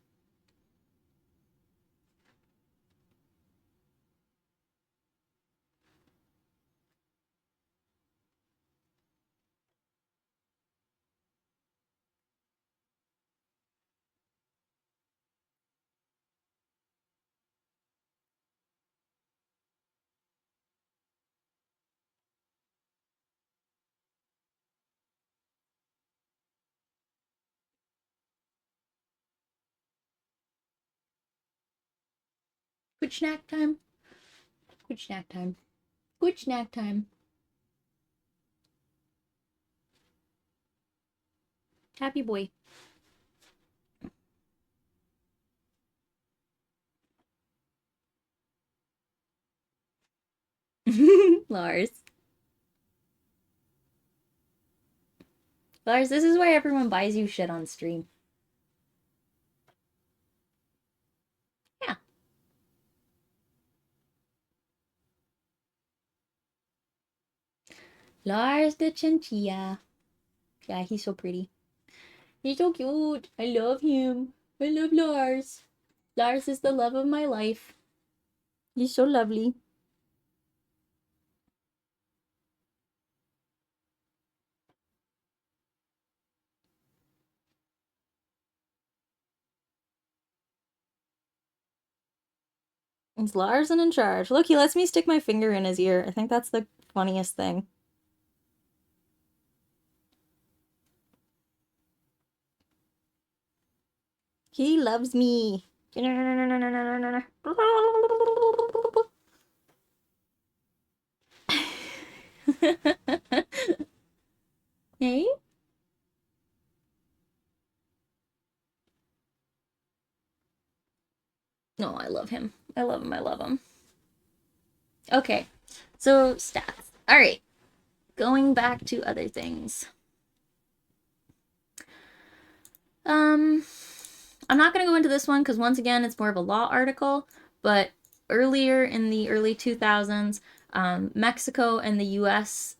Good snack time. Good snack time. Good snack time. Happy boy. Lars. Lars, this is why everyone buys you shit on stream. Yeah. Lars the chinchilla. Yeah, he's so pretty. He's so cute. I love him. I love Lars. Lars is the love of my life. He's so lovely. It's Larson in charge. Look, he lets me stick my finger in his ear. I think that's the funniest thing. He loves me. Hey? No, I love him. I love him. I love him. Okay, so stats. All right, going back to other things. I'm not going to go into this one because once again, it's more of a law article, but earlier in the early 2000s, Mexico and the U.S.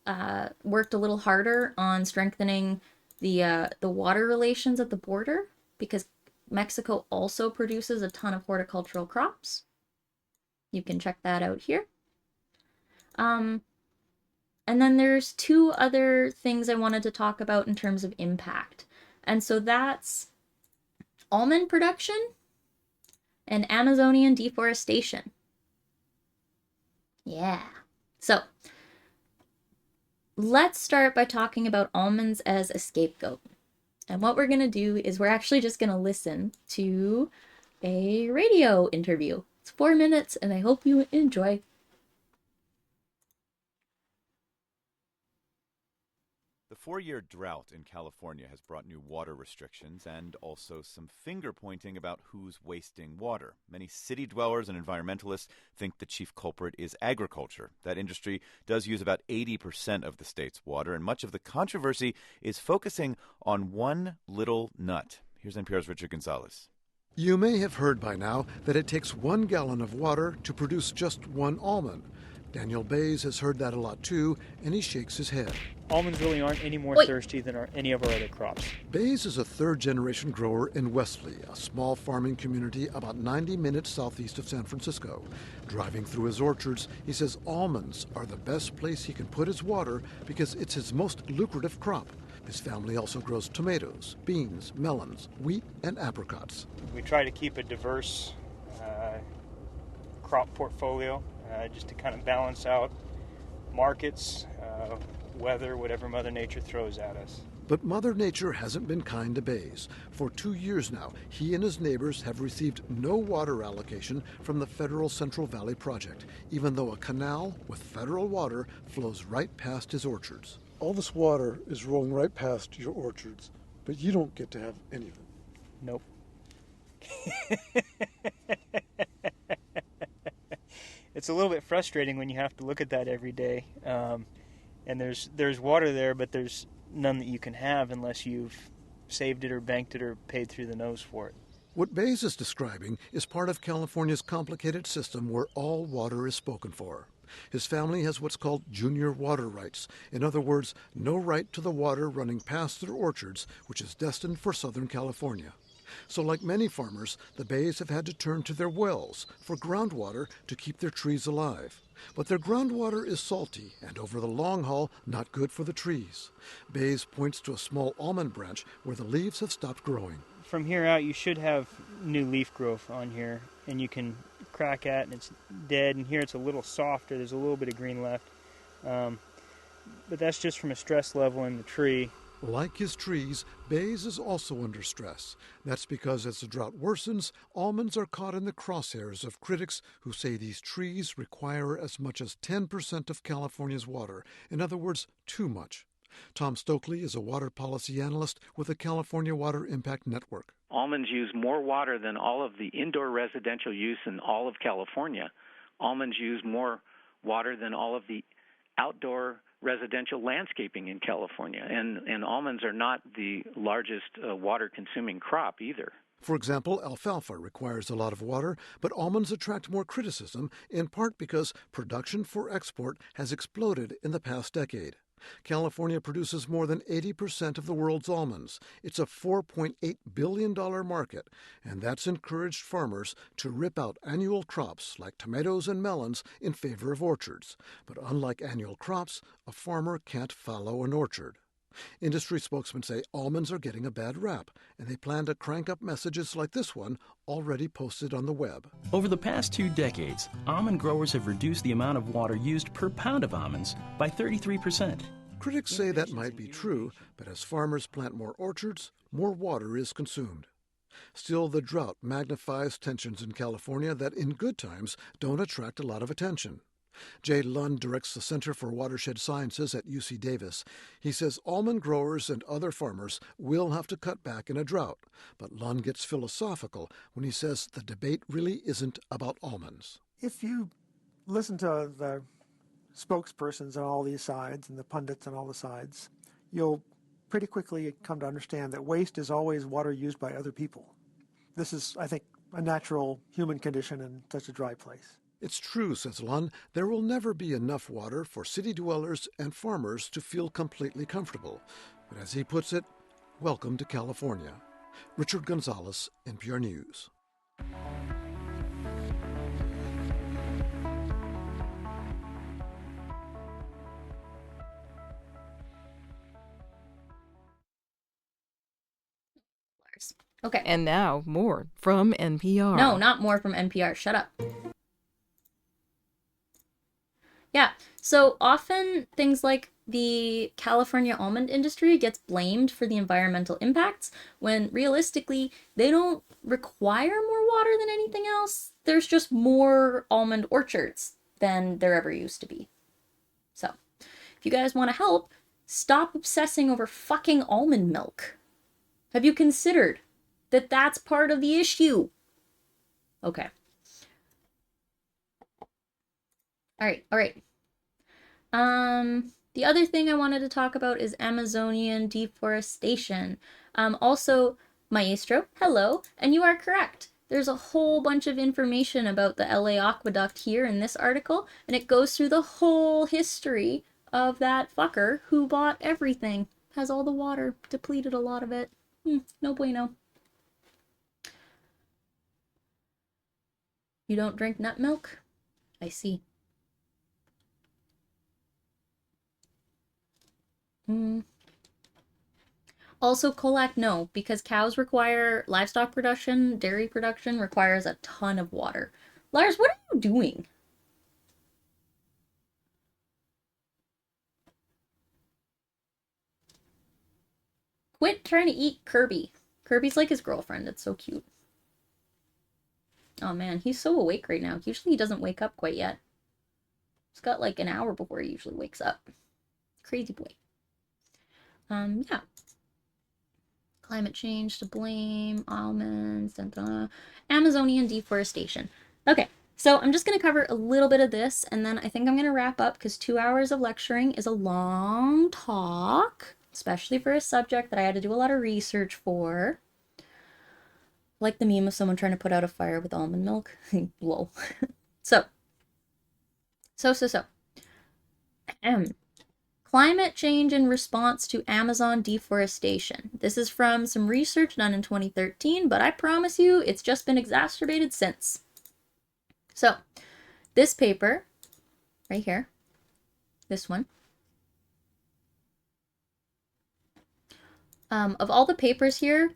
Worked a little harder on strengthening the water relations at the border because Mexico also produces a ton of horticultural crops. You can check that out here. Um, and then there's two other things I wanted to talk about in terms of impact. And so that's almond production and Amazonian deforestation. Yeah. So let's start by talking about almonds as a scapegoat. And what we're going to do is we're actually just going to listen to a radio interview. It's 4 minutes, and I hope you enjoy. The 4-year drought in California has brought new water restrictions and also some finger-pointing about who's wasting water. Many city dwellers and environmentalists think the chief culprit is agriculture. That industry does use about 80% of the state's water, and much of the controversy is focusing on one little nut. Here's NPR's Richard Gonzalez. You may have heard by now that it takes 1 gallon of water to produce just one almond. Daniel Bays has heard that a lot too, and he shakes his head. Almonds really aren't any more thirsty than any of our other crops. Bays is a third-generation grower in Wesley, a small farming community about 90 minutes southeast of San Francisco. Driving through his orchards, he says almonds are the best place he can put his water because it's his most lucrative crop. His family also grows tomatoes, beans, melons, wheat, and apricots. We try to keep a diverse crop portfolio just to kind of balance out markets, weather, whatever Mother Nature throws at us. But Mother Nature hasn't been kind to Bays. For 2 years now, he and his neighbors have received no water allocation from the federal Central Valley Project, even though a canal with federal water flows right past his orchards. All this water is rolling right past your orchards, but you don't get to have any of it. Nope. It's a little bit frustrating when you have to look at that every day. And there's water there, but there's none that you can have unless you've saved it or banked it or paid through the nose for it. What Bays is describing is part of California's complicated system where all water is spoken for. His family has what's called junior water rights. In other words, no right to the water running past their orchards, which is destined for Southern California. So like many farmers, the Bays have had to turn to their wells for groundwater to keep their trees alive. But their groundwater is salty and over the long haul not good for the trees. Bays points to a small almond branch where the leaves have stopped growing. From here out, you should have new leaf growth on here, and you can crack at and it's dead, and here it's a little softer. There's a little bit of green left. But that's just from a stress level in the tree. Like his trees, Bays is also under stress. That's because as the drought worsens, almonds are caught in the crosshairs of critics who say these trees require as much as 10% of California's water. In other words, too much. Tom Stokely is a water policy analyst with the California Water Impact Network. Almonds use more water than all of the indoor residential use in all of California. Almonds use more water than all of the outdoor residential landscaping in California. And almonds are not the largest water-consuming crop either. For example, alfalfa requires a lot of water, but almonds attract more criticism, in part because production for export has exploded in the past decade. California produces more than 80% of the world's almonds. It's a $4.8 billion market, and that's encouraged farmers to rip out annual crops like tomatoes and melons in favor of orchards. But unlike annual crops, a farmer can't fallow an orchard. Industry spokesmen say almonds are getting a bad rap, and they plan to crank up messages like this one already posted on the web. Over the past 2 decades, almond growers have reduced the amount of water used per pound of almonds by 33%. Critics say that might be true, but as farmers plant more orchards, more water is consumed. Still, the drought magnifies tensions in California that in good times don't attract a lot of attention. Jay Lund directs the Center for Watershed Sciences at UC Davis. He says almond growers and other farmers will have to cut back in a drought. But Lund gets philosophical when he says the debate really isn't about almonds. If you listen to the spokespersons on all these sides and the pundits on all the sides, you'll pretty quickly come to understand that waste is always water used by other people. This is, I think, a natural human condition in such a dry place. It's true, says Lund, there will never be enough water for city dwellers and farmers to feel completely comfortable. But as he puts it, welcome to California. Richard Gonzalez, NPR News. Okay. And now, more from NPR. No, not more from NPR. Shut up. Yeah, so often things like the California almond industry gets blamed for the environmental impacts when realistically they don't require more water than anything else. There's just more almond orchards than there ever used to be. So, if you guys want to help, stop obsessing over fucking almond milk. Have you considered that that's part of the issue? Okay. All right. The other thing I wanted to talk about is Amazonian deforestation. Also, Maestro, hello, and you are correct. There's a whole bunch of information about the LA aqueduct here in this article, and it goes through the whole history of that fucker who bought everything. Has all the water, depleted a lot of it. No bueno. You don't drink nut milk? I see. Also, colac, no, because cows require livestock production, dairy production requires a ton of water. Lars, what are you doing? Quit trying to eat Kirby. Kirby's like his girlfriend. It's so cute. Oh man, he's so awake right now. Usually he doesn't wake up quite yet. He's got like an hour before he usually wakes up. Crazy boy. Yeah. Climate change to blame, almonds, Amazonian deforestation. Okay, so I'm just going to cover a little bit of this, and then I think I'm going to wrap up because 2 hours of lecturing is a long talk, especially for a subject that I had to do a lot of research for. Like the meme of someone trying to put out a fire with almond milk. Lol. So. Climate change in response to Amazon deforestation. This is from some research done in 2013, but I promise you it's just been exacerbated since. So, this paper, right here, this one, of all the papers here,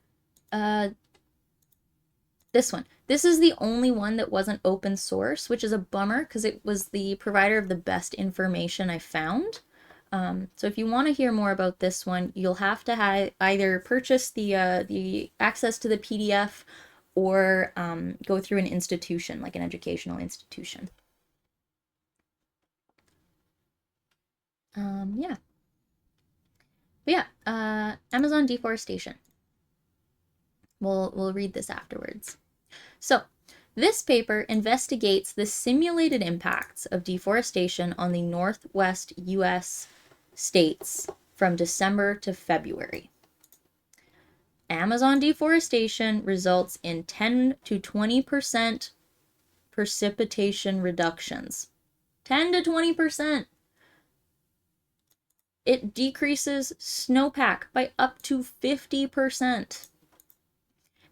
this one. This is the only one that wasn't open source, which is a bummer because it was the provider of the best information I found. So if you want to hear more about this one, you'll have to either purchase the access to the PDF or go through an institution, like an educational institution. Yeah. But yeah, Amazon deforestation. We'll read this afterwards. So, this paper investigates the simulated impacts of deforestation on the Northwest U.S. states from December to February. Amazon deforestation results in 10 to 20% precipitation reductions. 10 to 20%. It decreases snowpack by up to 50%.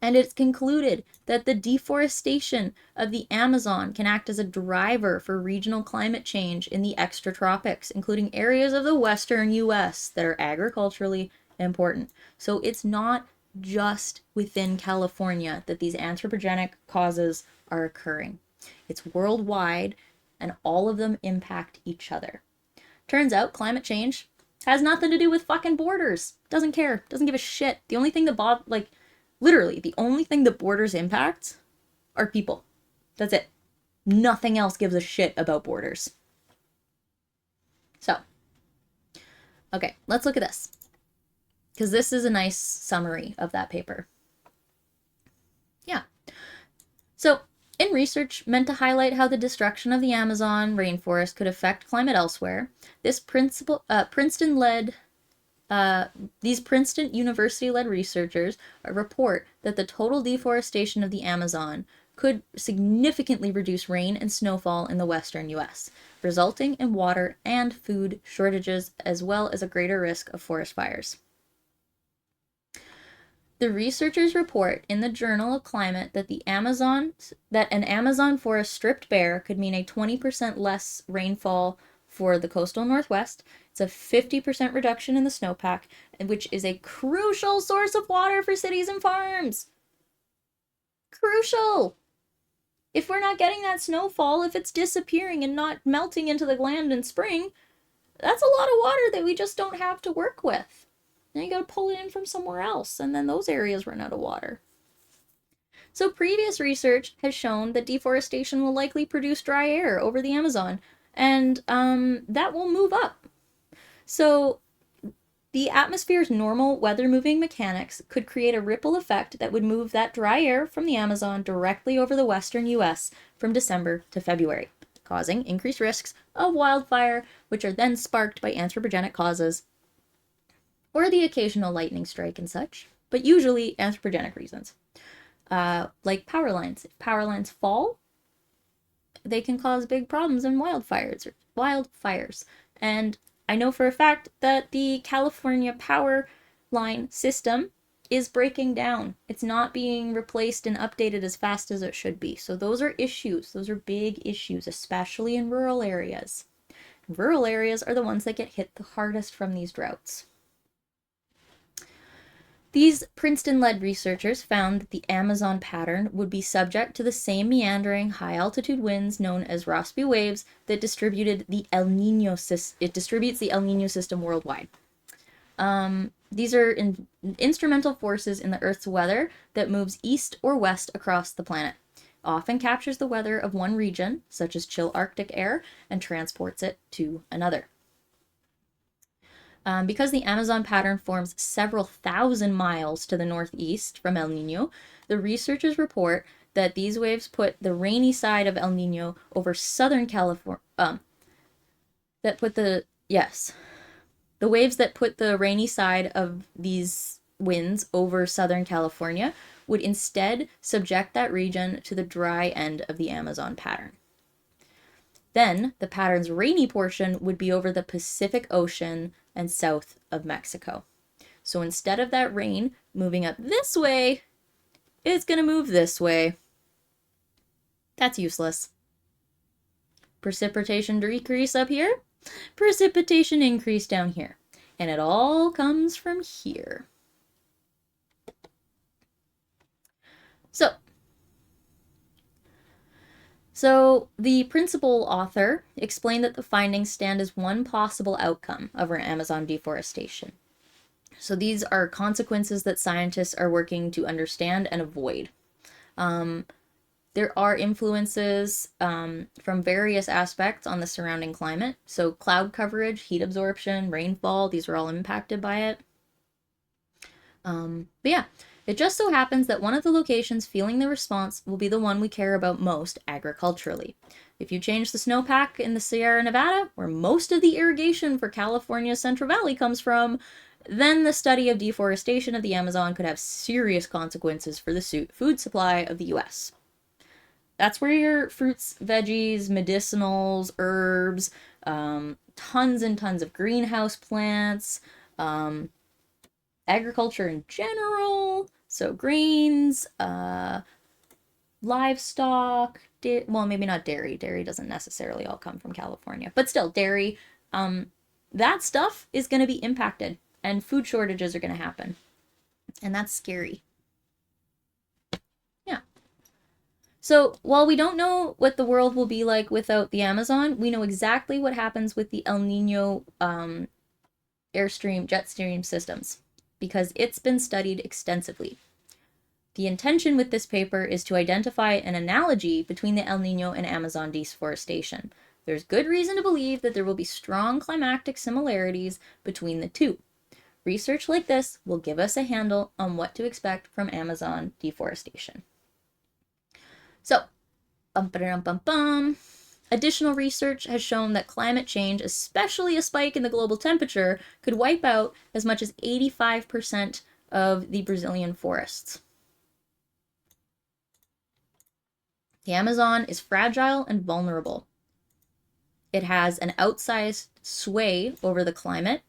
And it's concluded that the deforestation of the Amazon can act as a driver for regional climate change in the extratropics, including areas of the western U.S. that are agriculturally important. So it's not just within California that these anthropogenic causes are occurring. It's worldwide, and all of them impact each other. Turns out climate change has nothing to do with fucking borders. Doesn't care. Doesn't give a shit. The only thing that literally, the only thing that borders impact are people. That's it. Nothing else gives a shit about borders. So, okay, let's look at this. Because this is a nice summary of that paper. Yeah. So, in research meant to highlight how the destruction of the Amazon rainforest could affect climate elsewhere, this these Princeton University-led researchers report that the total deforestation of the Amazon could significantly reduce rain and snowfall in the western US, resulting in water and food shortages as well as a greater risk of forest fires. The researchers report in the Journal of Climate that an Amazon forest stripped bare could mean a 20% less rainfall for the coastal Northwest. It's a 50% reduction in the snowpack, which is a crucial source of water for cities and farms. Crucial! If we're not getting that snowfall, if it's disappearing and not melting into the land in spring, that's a lot of water that we just don't have to work with. Now you gotta pull it in from somewhere else, and then those areas run out of water. So previous research has shown that deforestation will likely produce dry air over the Amazon, and that will move up. So the atmosphere's normal weather-moving mechanics could create a ripple effect that would move that dry air from the Amazon directly over the western US from December to February, causing increased risks of wildfire, which are then sparked by anthropogenic causes, or the occasional lightning strike and such, but usually anthropogenic reasons. Like power lines. If power lines fall, they can cause big problems in wildfires. And I know for a fact that the California power line system is breaking down. It's not being replaced and updated as fast as it should be. So those are issues. Those are big issues, especially in rural areas. Rural areas are the ones that get hit the hardest from these droughts. These Princeton-led researchers found that the Amazon pattern would be subject to the same meandering high-altitude winds known as Rossby waves that distributes the El Niño system worldwide. These are instrumental forces in the Earth's weather that moves east or west across the planet, often captures the weather of one region, such as chill Arctic air, and transports it to another. Because the Amazon pattern forms several thousand miles to the northeast from El Niño, the researchers report that these waves put the rainy side of El Niño over Southern California. The waves that put the rainy side of these winds over Southern California would instead subject that region to the dry end of the Amazon pattern. Then, the pattern's rainy portion would be over the Pacific Ocean and south of Mexico. So instead of that rain moving up this way, it's going to move this way. That's useless. Precipitation decrease up here, precipitation increase down here. And it all comes from here. So the principal author explained that the findings stand as one possible outcome of our Amazon deforestation. So these are consequences that scientists are working to understand and avoid. There are influences from various aspects on the surrounding climate. So cloud coverage, heat absorption, rainfall, these are all impacted by it. But yeah. It just so happens that one of the locations feeling the response will be the one we care about most agriculturally. If you change the snowpack in the Sierra Nevada, where most of the irrigation for California's Central Valley comes from, then the study of deforestation of the Amazon could have serious consequences for the food supply of the US. That's where your fruits, veggies, medicinals, herbs, tons and tons of greenhouse plants, agriculture in general, so grains, livestock, well, maybe not dairy. Dairy doesn't necessarily all come from California, but still, dairy, that stuff is going to be impacted, and food shortages are going to happen, and that's scary. Yeah. So, while we don't know what the world will be like without the Amazon, we know exactly what happens with the El Niño jet stream systems, because it's been studied extensively. The intention with this paper is to identify an analogy between the El Niño and Amazon deforestation. There's good reason to believe that there will be strong climatic similarities between the two. Research like this will give us a handle on what to expect from Amazon deforestation. So, additional research has shown that climate change, especially a spike in the global temperature, could wipe out as much as 85% of the Brazilian forests. The Amazon is fragile and vulnerable. It has an outsized sway over the climate,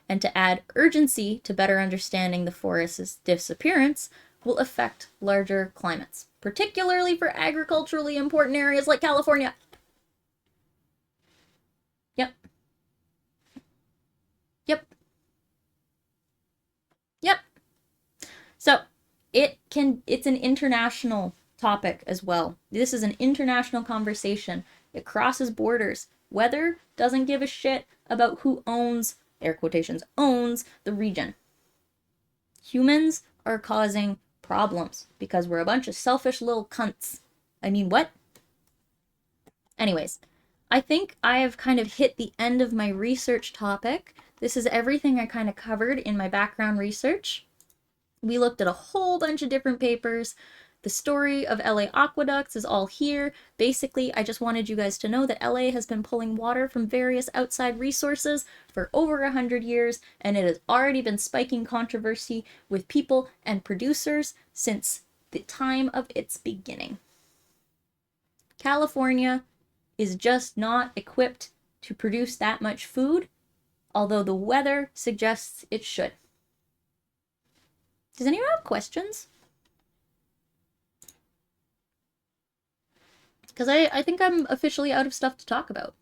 and to add urgency to better understanding the forest's disappearance will affect larger climates, particularly for agriculturally important areas like California. Yep. Yep. Yep. So, it's an international topic as well. This is an international conversation. It crosses borders. Weather doesn't give a shit about who owns, air quotations, owns the region. Humans are causing problems because we're a bunch of selfish little cunts. I mean, what? Anyways, I think I have kind of hit the end of my research topic. This is everything I kind of covered in my background research. We looked at a whole bunch of different papers. The story of LA aqueducts is all here. Basically, I just wanted you guys to know that LA has been pulling water from various outside resources for over 100 years, and it has already been spiking controversy with people and producers since the time of its beginning. California is just not equipped to produce that much food, although the weather suggests it should. Does anyone have questions? Because I think I'm officially out of stuff to talk about.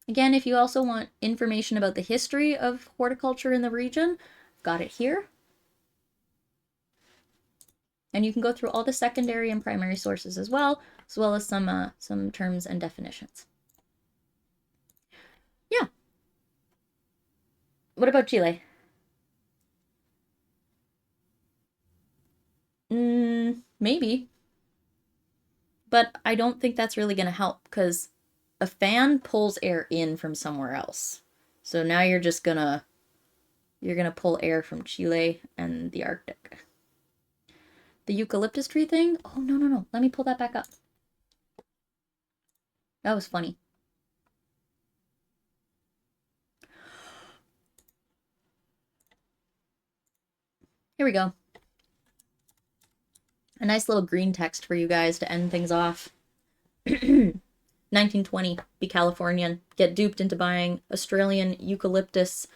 Again, if you also want information about the history of horticulture in the region, I've got it here. And you can go through all the secondary and primary sources as well as some terms and definitions. Yeah. What about Chile? Maybe. But I don't think that's really going to help because a fan pulls air in from somewhere else. So now you're gonna pull air from Chile and the Arctic. The eucalyptus tree thing? Oh, no. Let me pull that back up. That was funny. Here we go. A nice little green text for you guys to end things off. 1920, be Californian. Get duped into buying Australian eucalyptus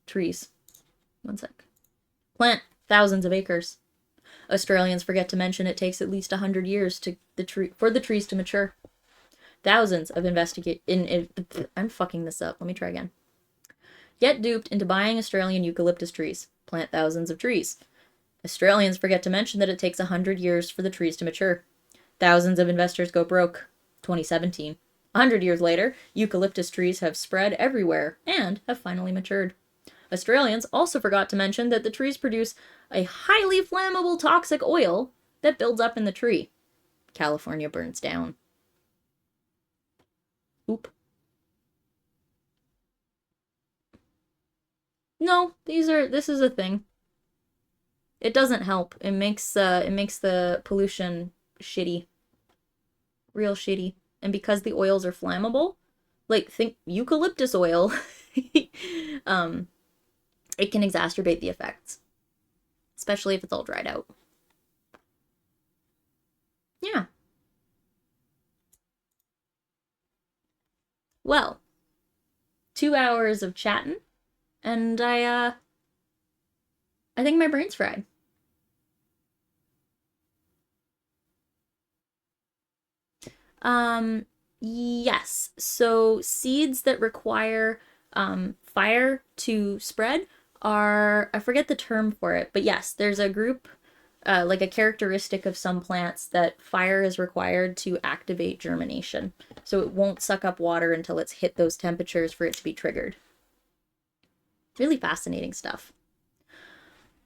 trees. One sec. Plant thousands of acres. Australians forget to mention it takes at least 100 years for the trees to mature. Thousands of I'm fucking this up. Let me try again. Get duped into buying Australian eucalyptus trees. Plant thousands of trees. Australians forget to mention that it takes 100 years for the trees to mature. Thousands of investors go broke. 2017. 100 years later, eucalyptus trees have spread everywhere and have finally matured. Australians also forgot to mention that the trees produce a highly flammable toxic oil that builds up in the tree. California burns down. Oop. No, this is a thing. It doesn't help. It makes the pollution shitty. Real shitty. And because the oils are flammable, like think eucalyptus oil, it can exacerbate the effects. Especially if it's all dried out. Yeah. Well, 2 hours of chatting, and I think my brain's fried. Yes. So seeds that require fire to spread are, I forget the term for it, but yes, there's a group, like a characteristic of some plants that fire is required to activate germination. So it won't suck up water until it's hit those temperatures for it to be triggered. Really fascinating stuff.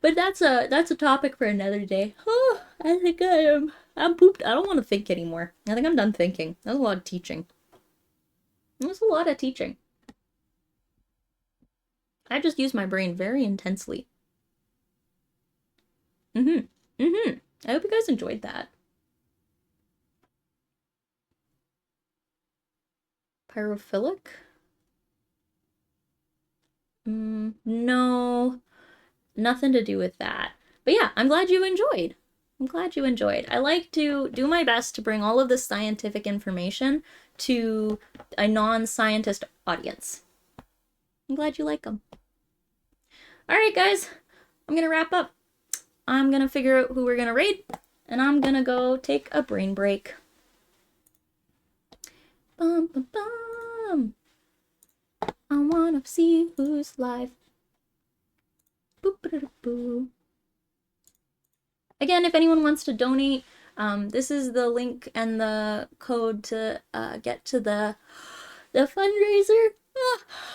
But that's a topic for another day. Oh, I think I'm pooped. I don't want to think anymore. I think I'm done thinking. That was a lot of teaching. That was a lot of teaching. I just used my brain very intensely. I hope you guys enjoyed that. Pyrophilic? No. Nothing to do with that. But yeah, I'm glad you enjoyed. I'm glad you enjoyed. I like to do my best to bring all of this scientific information to a non-scientist audience. I'm glad you like them. Alright guys, I'm gonna wrap up. I'm gonna figure out who we're gonna raid, and I'm gonna go take a brain break. Bum, bum, bum. I wanna see who's live. Boop-a-da-da-boo. Again, if anyone wants to donate, this is the link and the code to get to the fundraiser.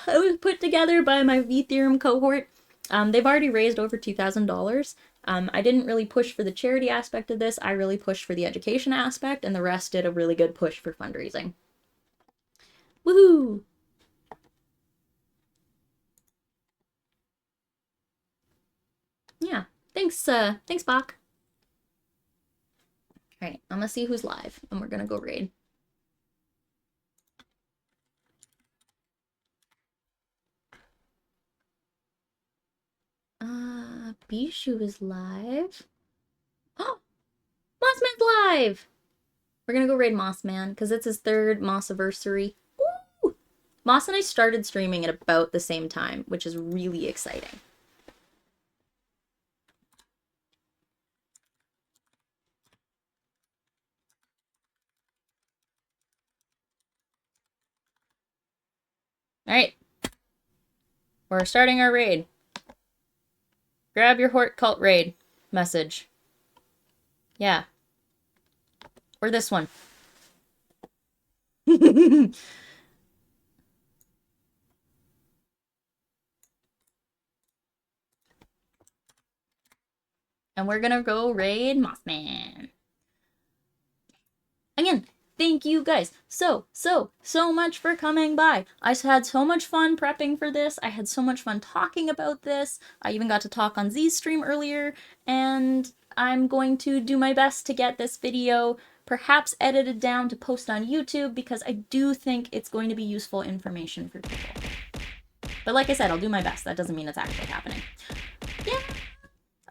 It was put together by my V-Theorem cohort. They've already raised over $2,000. I didn't really push for the charity aspect of this. I really pushed for the education aspect, and the rest did a really good push for fundraising. Woohoo! Yeah, thanks Bach. Alright, I'm gonna see who's live, and we're gonna go raid. Bishu is live. Oh! Mossman's live! We're gonna go raid Mossman, because it's his 3rd Mossiversary. Woo! Moss and I started streaming at about the same time, which is really exciting. Alright. We're starting our raid. Grab your Hort Cult raid message. Yeah. Or this one. And we're gonna go raid Mossman. Again, thank you guys so much for coming by. I had so much fun prepping for this. I had so much fun talking about this. I even got to talk on Z's stream earlier, and I'm going to do my best to get this video perhaps edited down to post on YouTube, because I do think it's going to be useful information for people. But like I said, I'll do my best. That doesn't mean it's actually happening. Yeah.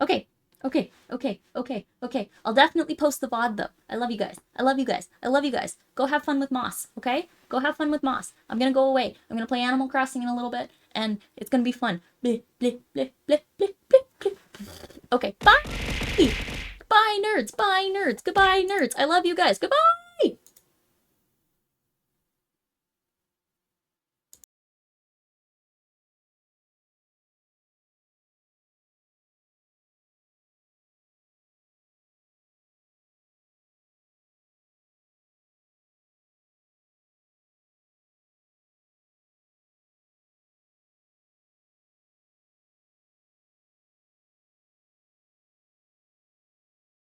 Okay. I'll definitely post the VOD though. I love you guys. I love you guys. I love you guys. Go have fun with Moss, okay? Go have fun with Moss. I'm gonna go away. I'm gonna play Animal Crossing in a little bit, and it's gonna be fun. Bleh, bleh, bleh, bleh, bleh, bleh, bleh. Okay, bye! Bye, nerds. Bye, nerds. Goodbye, nerds. I love you guys. Goodbye!